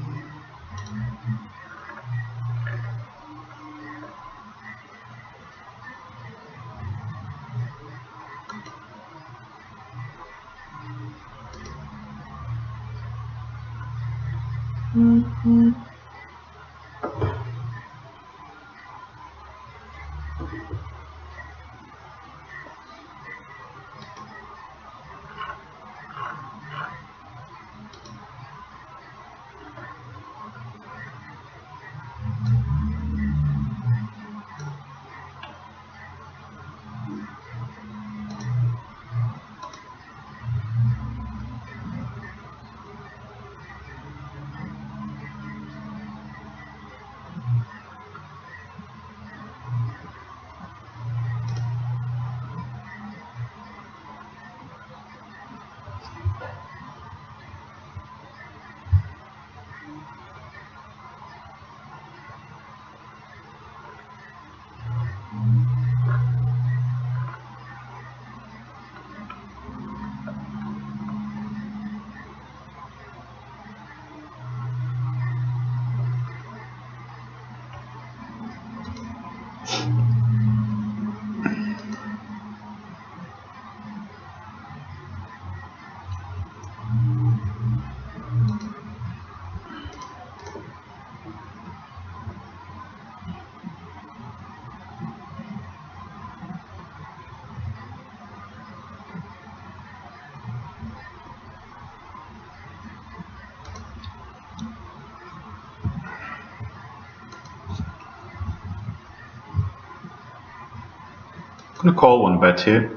I'm going to call one bet here.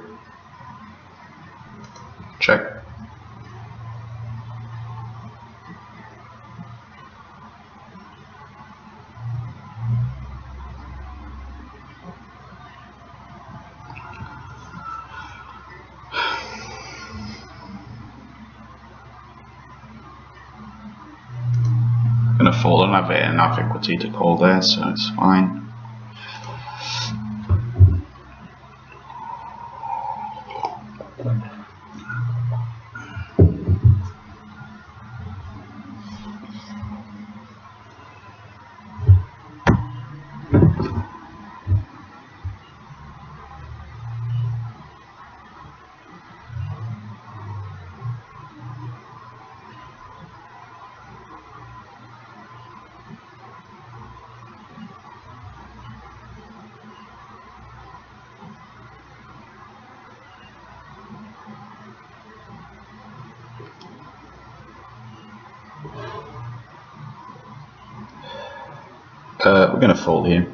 Check. I'm going to fold. I don't have enough equity to call there, so it's fine. We're going to fold here.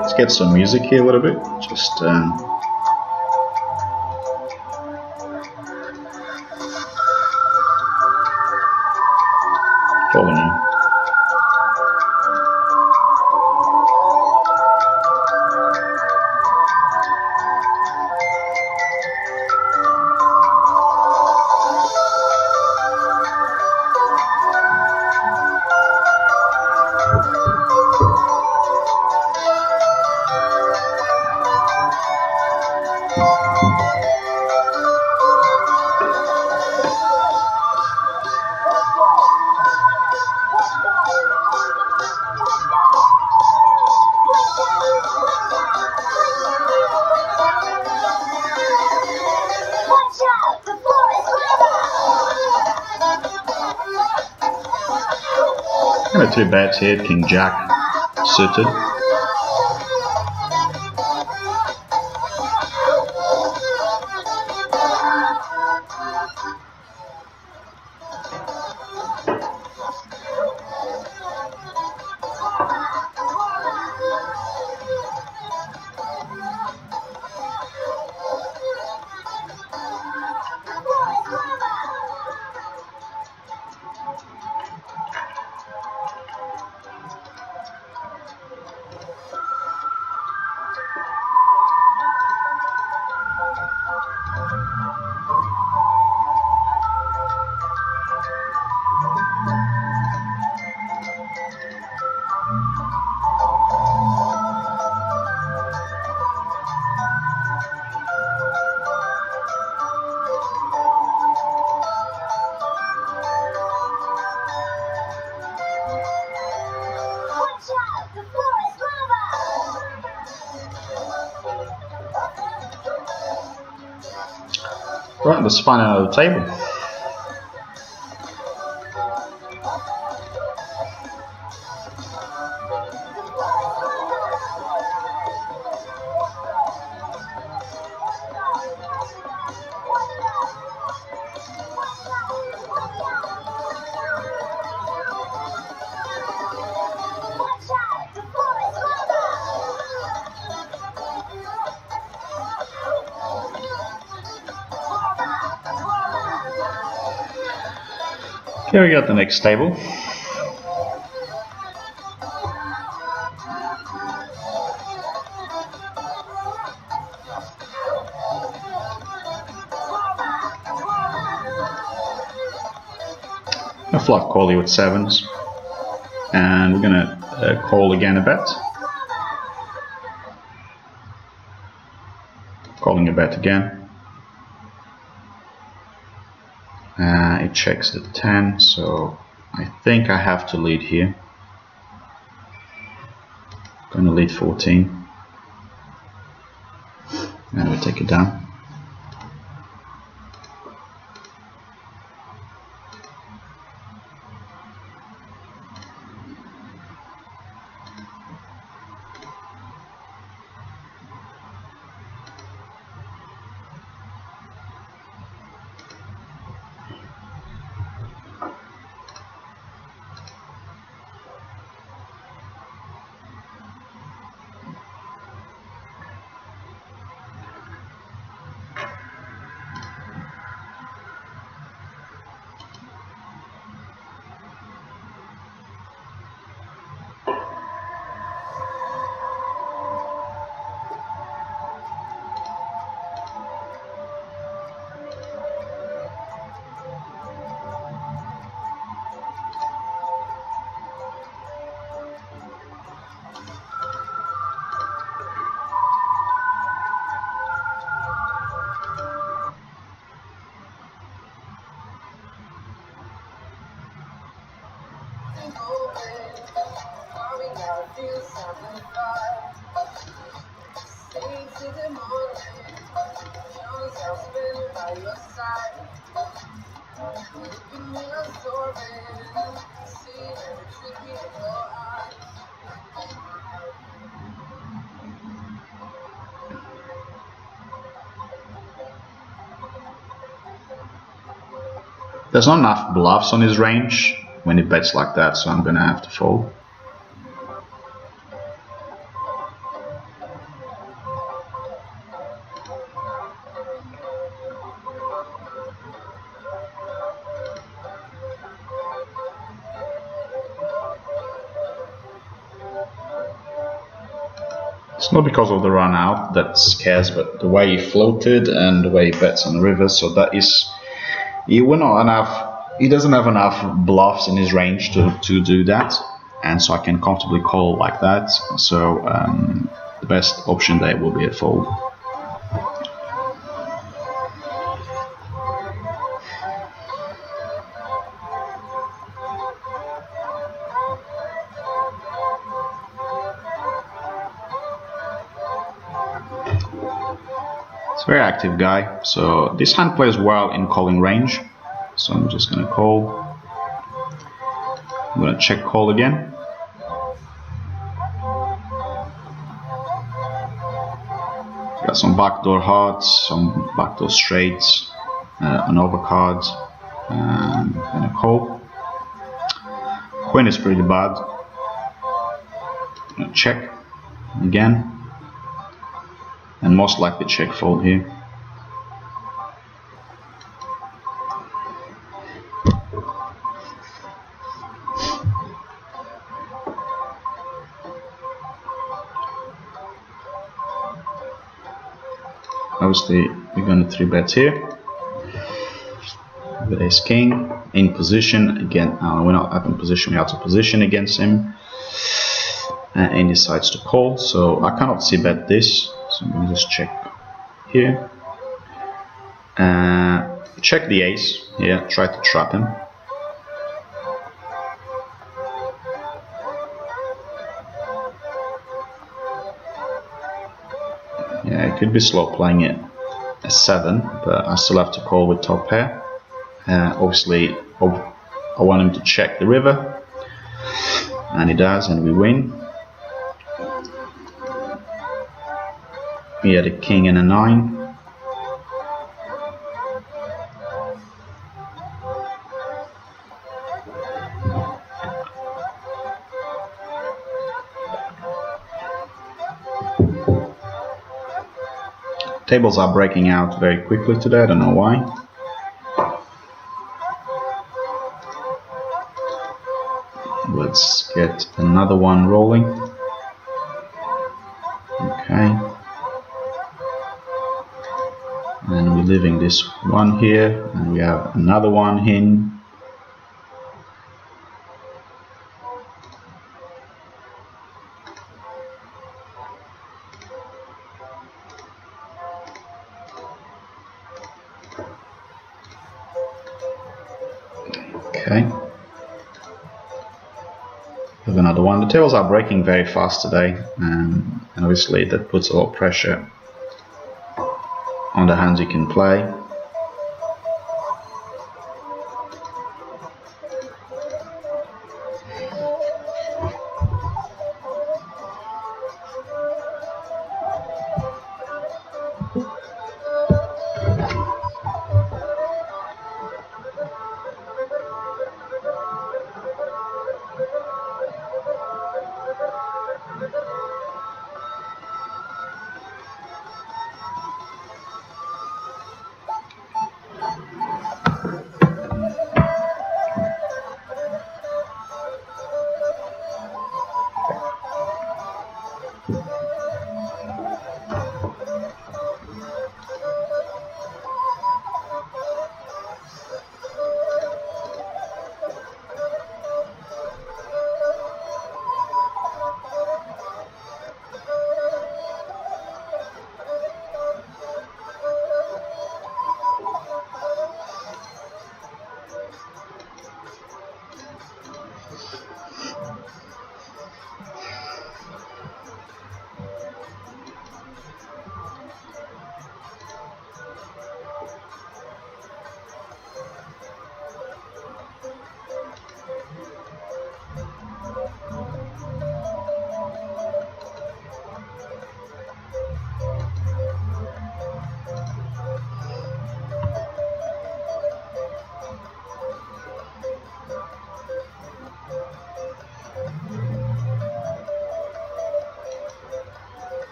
Let's get some music here a little bit. Just follow me. Kind of two bets here, King Jack suited. Right, let's find another table. Here we got the next table. A fluff call here with sevens, and we're gonna call again a bet. Calling a bet again. It checks the 10, so I think I have to lead here. Gonna lead 14, and we take it down. There's not enough bluffs on his range when he bets like that, so I'm gonna have to fold. It's not because of the run out that scares, but the way he floated and the way he bets on the river. So that is, he doesn't have enough bluffs in his range to do that, and so I can comfortably call like that. So the best option there will be a fold. Very active guy, so this hand plays well in calling range, so I'm just gonna call. I'm gonna check call again. Got some backdoor hearts, some backdoor straights, an overcard, and a call. Queen is pretty bad. I'm gonna check again. And most likely check fold here. Obviously we're going to 3-bet here with ace king in position again. We're not up in position, we're out of position against him, and he decides to call, so I cannot see bet this. So I'm going to just check here. Check the ace. Yeah, try to trap him. Yeah, it could be slow playing it. a 7, but I still have to call with top pair. Obviously, I want him to check the river, and he does, and we win. He had a king and a 9. Tables are breaking out very quickly today, I don't know why. Let's get another one rolling. Okay. And we're leaving this one here, and we have another one in. Okay. We have another one. The tables are breaking very fast today, and obviously that puts a lot of pressure on the hands you can play.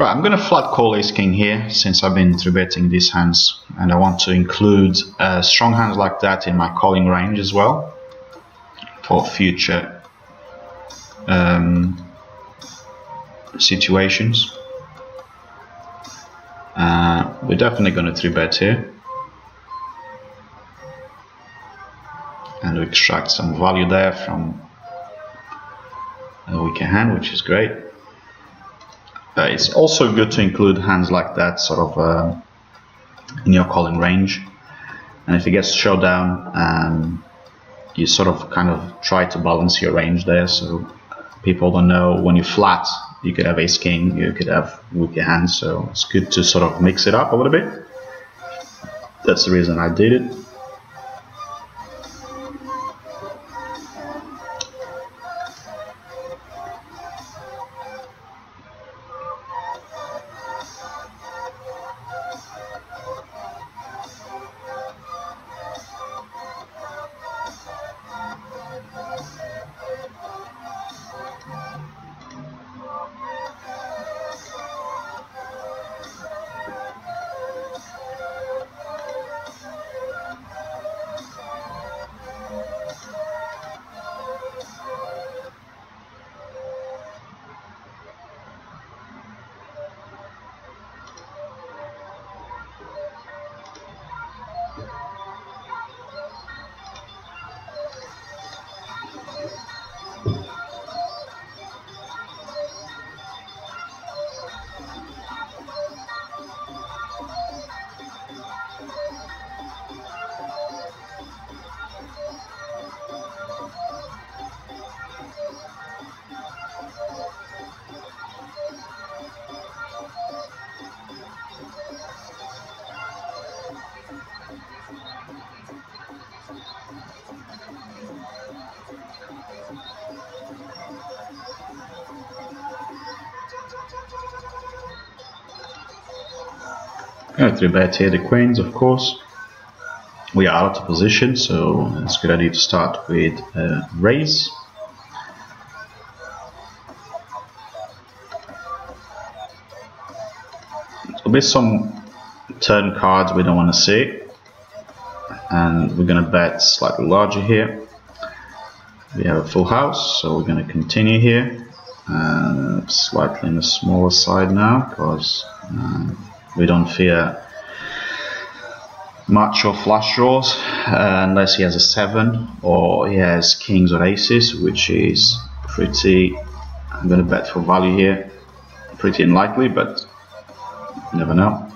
Right, I'm going to flat call ace king here since I've been 3-betting these hands, and I want to include strong hands like that in my calling range as well for future situations. We're definitely going to 3-bet here and we extract some value there from a weaker hand, which is great. It's also good to include hands like that sort of in your calling range, and if it gets showdown, you sort of kind of try to balance your range there, so people don't know when you flat you could have ace king, you could have weaker hands, so it's good to sort of mix it up a little bit. That's the reason I did it. Going to 3-bet here the queens, of course. We are out of position, so it's a good idea to start with a raise. There'll be some turn cards we don't want to see, and we're going to bet slightly larger here. We have a full house, so we're going to continue here, slightly on the smaller side now, because we don't fear much of flush draws unless he has a 7 or he has kings or aces, which is pretty, I'm going to bet for value here, pretty unlikely, but you never know.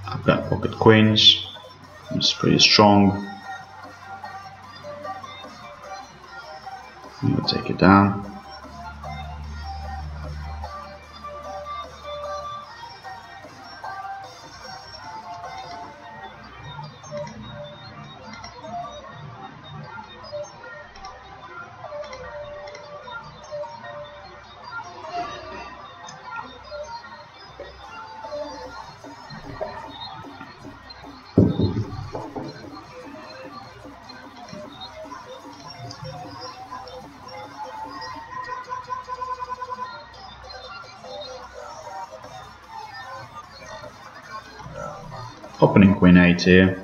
I've got pocket queens, it's pretty strong. I'm going to take it down. Opening queen 8 here.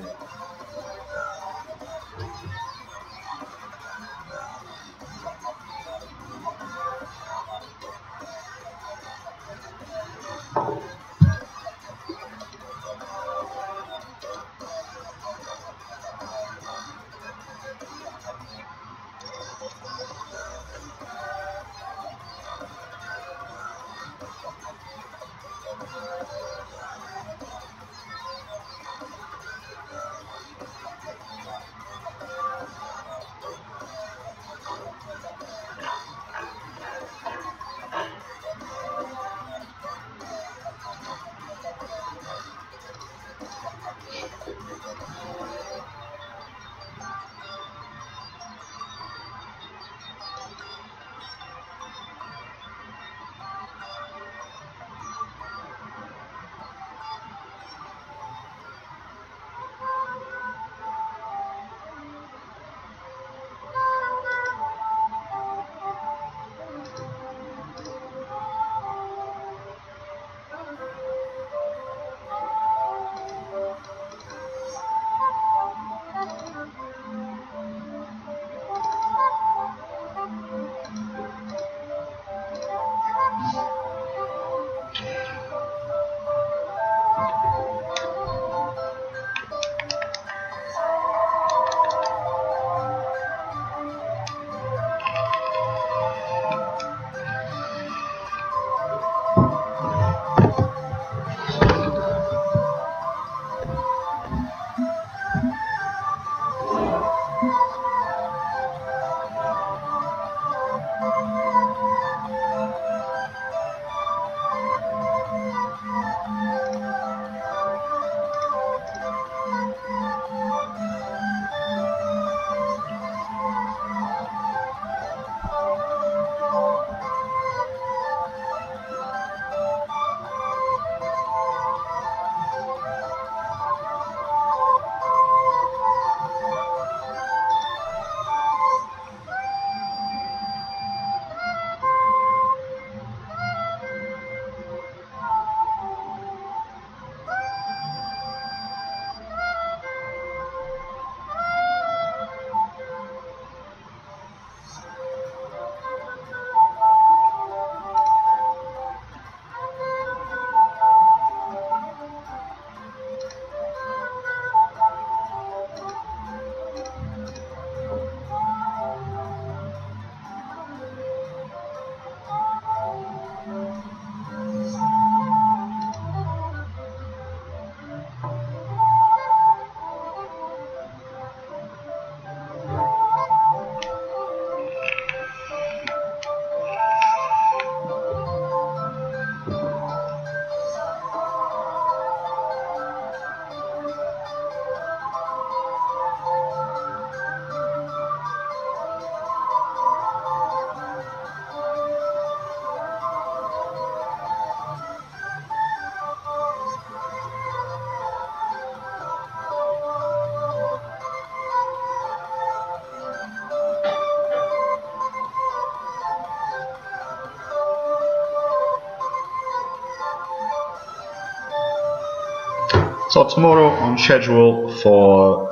So tomorrow on schedule for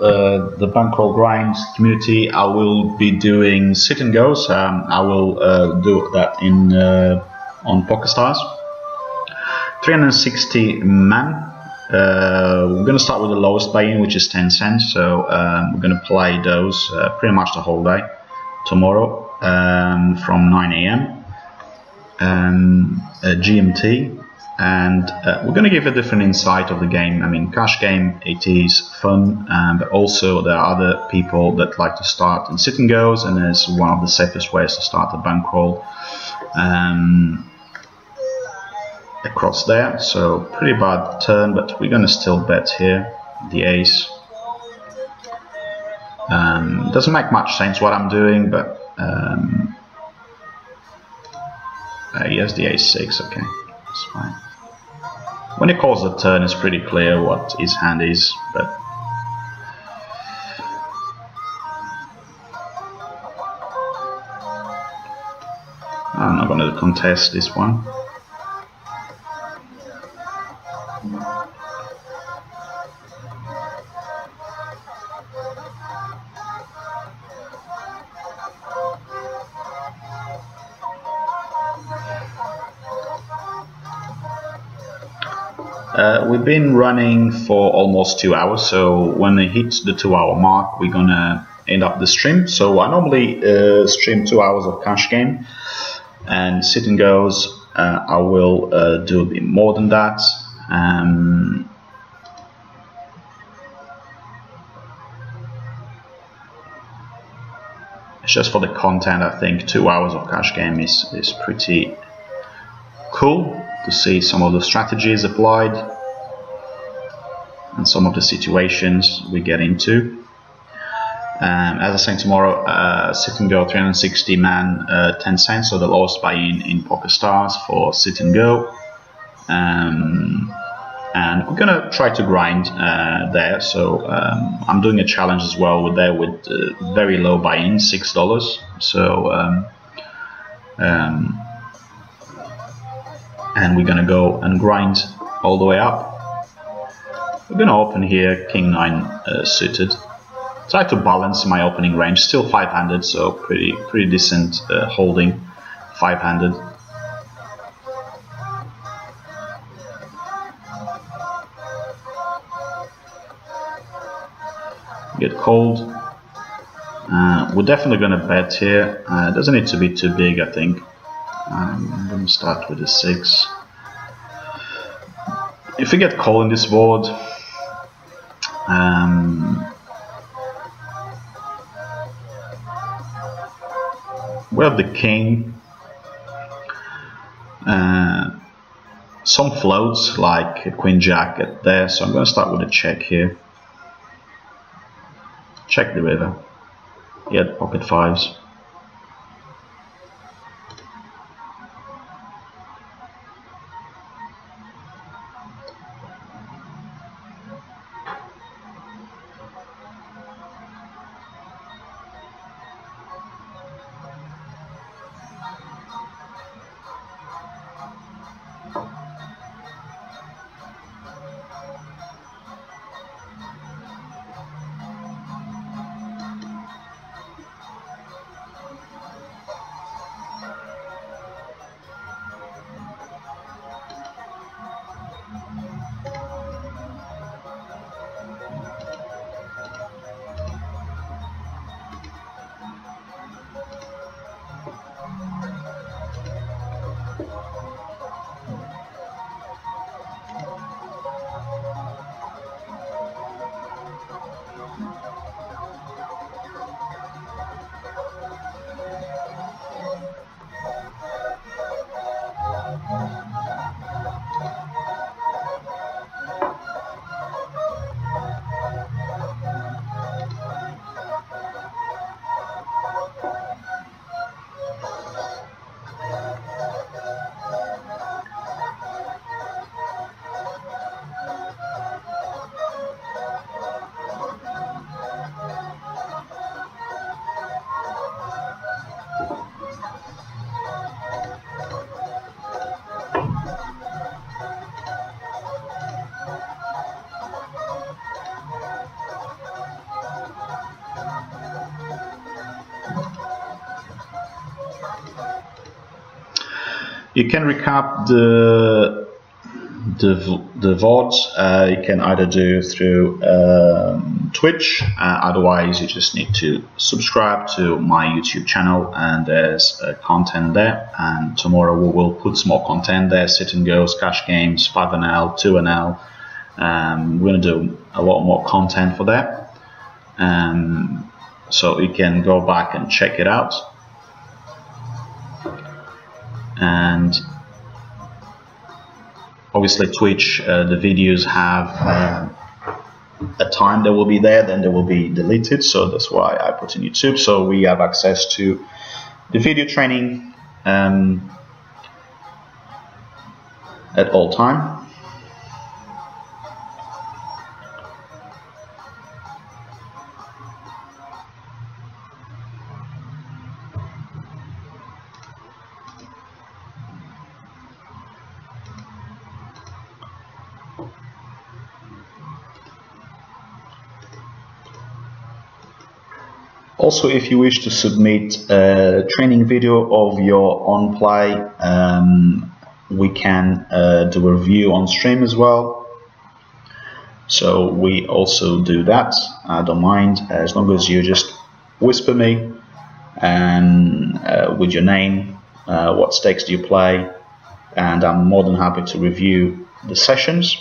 the Bankroll Grind community, I will be doing sit and goes. I will do that in on PokerStars. 360 man. We're going to start with the lowest buy-in, which is 10 cents. So we're going to play those pretty much the whole day tomorrow from 9 a.m. GMT. And we're going to give a different insight of the game. I mean, cash game, it is fun, but also there are other people that like to start in sit and goes, and it's one of the safest ways to start a bankroll across there. So pretty bad turn, but we're going to still bet here. The ace. Doesn't make much sense what I'm doing, but yes, the ace 6. Okay, that's fine. When he calls the turn, it's pretty clear what his hand is, but I'm not going to contest this one. We've been running for almost 2 hours, so when it hits the 2-hour mark, we're gonna end up the stream. So I normally stream 2 hours of cash game, and sit and goes I will do a bit more than that. It's just for the content. I think 2 hours of cash game is pretty cool to see some of the strategies applied and some of the situations we get into. As I said, tomorrow sit and go 360 man 10 cents, so the lowest buy-in in PokerStars for sit and go, and we're gonna try to grind there. So I'm doing a challenge as well with very low buy-in, $6. So and we're gonna go and grind all the way up. We're gonna open here King 9 suited. Try to balance my opening range. Still 5-handed, so pretty decent holding 5-handed. Get called. We're definitely gonna bet here. It doesn't need to be too big, I think. I'm going to start with a 6. If we get called in this board, we have the king, some floats like a queen jack at there, so I'm going to start with a check here. Check the river. He had pocket 5s. You can recap the VODs. You can either do through Twitch, otherwise you just need to subscribe to my YouTube channel, and there's content there, and tomorrow we will put some more content there: sit and goes, cash games, 5NL, 2NL. We're going to do a lot more content for that, so you can go back and check it out. And obviously Twitch, the videos have a time that will be there, then they will be deleted, so that's why I put in YouTube, so we have access to the video training at all time. Also, if you wish to submit a training video of your on play, we can do a review on stream as well. So we also do that. I don't mind, as long as you just whisper me and with your name, what stakes do you play, and I'm more than happy to review the sessions.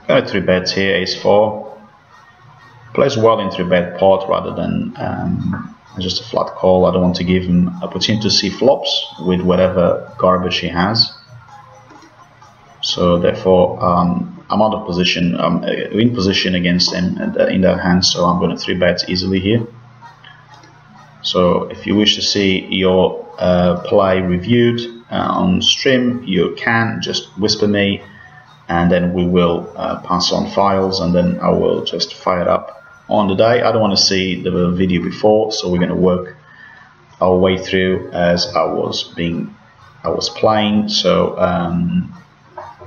Got a 3-bet here, ace-4. Plays well in 3-bet pot rather than just a flat call. I don't want to give him opportunity to see flops with whatever garbage he has. So therefore, I'm out of position. I'm in position against him in that hand, so I'm going to 3-bet easily here. So if you wish to see your play reviewed on stream, you can just whisper me, and then we will pass on files, and then I will just fire it up on the day. I don't want to see the video before, so we're going to work our way through as I was playing. So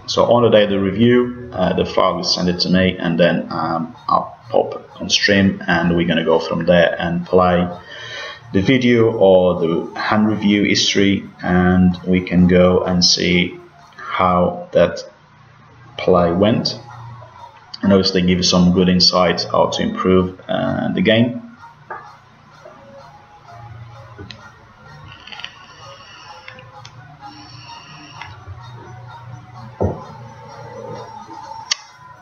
so on the day of the review, the file will send it to me, and then I'll pop it on stream, and we're going to go from there and play the video or the hand review history, and we can go and see how that play went, and obviously give you some good insights how to improve the game.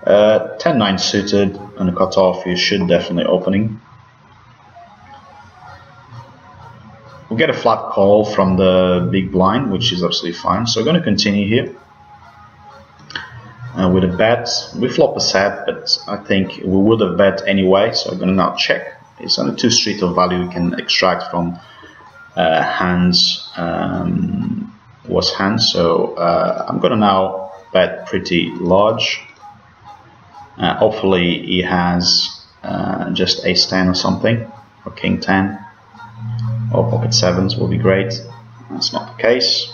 Uh, 10-9 suited and a cutoff, you should definitely opening. We'll get a flat call from the big blind, which is absolutely fine, so we're going to continue here. With a bet, we flop a set, but I think we would have bet anyway, so I'm going to now check. It's only 2 street of value we can extract from hands, was hands, so I'm going to now bet pretty large. Hopefully he has just ace-10 or something, or king-10, or pocket 7s will be great. That's not the case.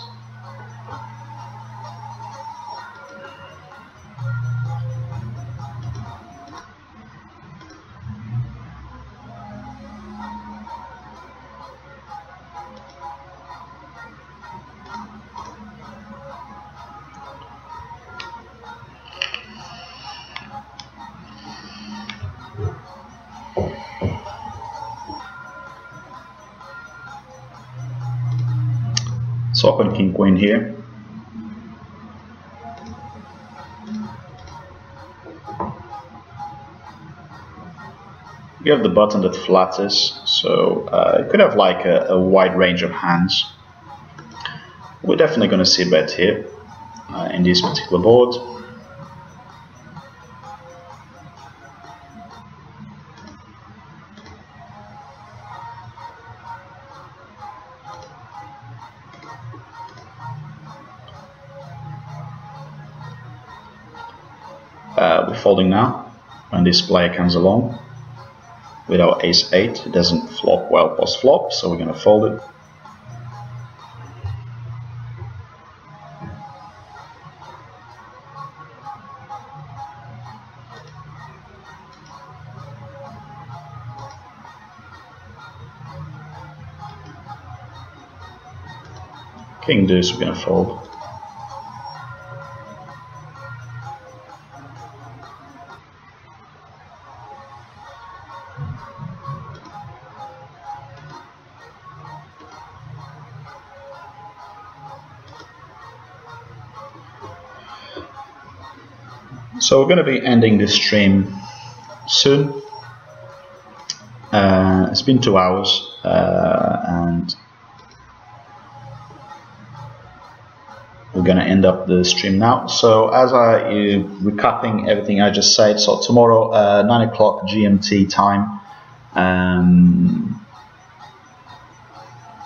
So open king queen here. You have the button that flatters, so you could have like a wide range of hands. We're definitely going to see a bet here in this particular board. We're folding now when this player comes along with our ace-8. It doesn't flop well post flop, so we're going to fold it. King deuce, we're going to fold. So we're going to be ending this stream soon. It's been 2 hours, and we're going to end up the stream now. So as recapping everything I just said, so tomorrow 9 o'clock GMT time,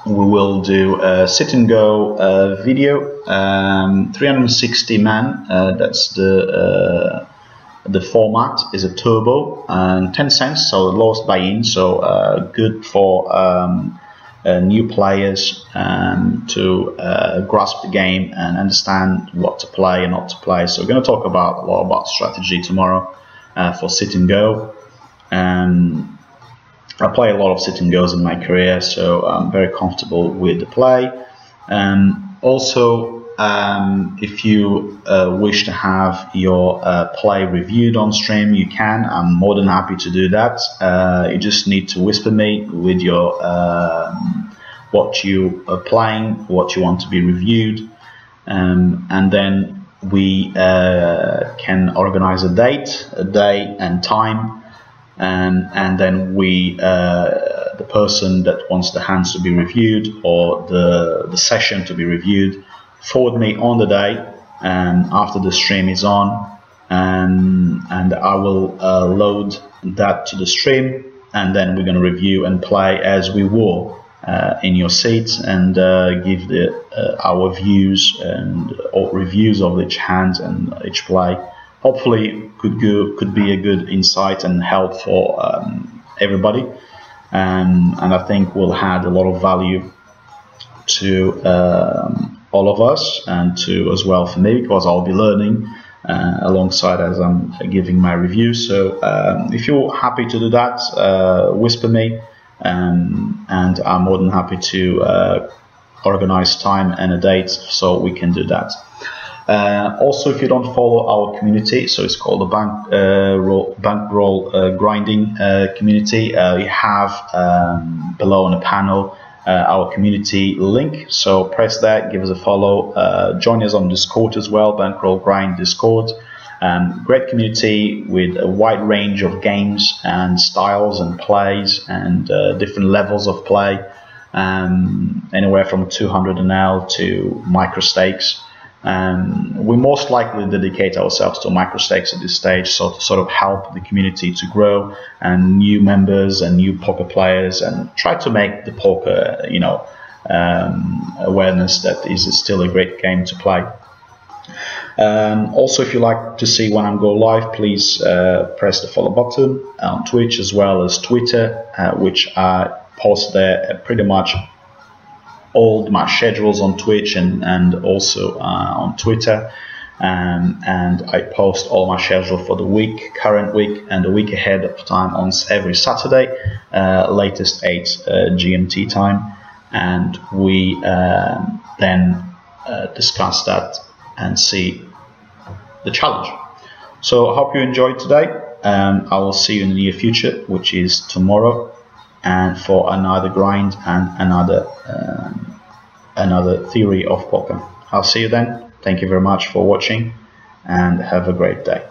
we will do a sit and go video, 360 man, that's the format is a turbo and 10 cents, so lowest buy-in, so good for new players to grasp the game and understand what to play and not to play. So we're going to talk a lot about strategy tomorrow for sit and go. I play a lot of sit and goes in my career, so I'm very comfortable with the play. Also, if you wish to have your play reviewed on stream, you can. I'm more than happy to do that. You just need to whisper me with your what you are playing, what you want to be reviewed, and then we can organize a date, a day and time, and then we the person that wants the hands to be reviewed or the session to be reviewed, forward me on the day after the stream is on, and I will load that to the stream, and then we're going to review and play as we were in your seats, and give our views and reviews of each hand and each play. Hopefully could be a good insight and help for everybody, and I think will add a lot of value to all of us, and to as well for me, because I'll be learning alongside as I'm giving my review. So if you're happy to do that, whisper me, and I'm more than happy to organize time and a date so we can do that. Also, if you don't follow our community, so it's called the bankroll grinding community, we have below on the panel our community link, so press that, give us a follow, join us on Discord as well, BankrollGrind Discord. Great community with a wide range of games and styles and plays and different levels of play, anywhere from 200 NL to micro stakes. We most likely dedicate ourselves to micro stakes at this stage, so to sort of help the community to grow, and new members and new poker players, and try to make the poker, awareness that is still a great game to play. Also, if you like to see when I go live, please press the follow button on Twitch as well as Twitter, which I post there pretty much all my schedules on Twitch and also on Twitter, and I post all my schedule for the week, current week, and the week ahead of time on every Saturday, latest 8 GMT time, and we then discuss that and see the challenge. So I hope you enjoyed today. I will see you in the near future, which is tomorrow, and for another grind and another theory of poker. I'll see you then. Thank you very much for watching, and have a great day.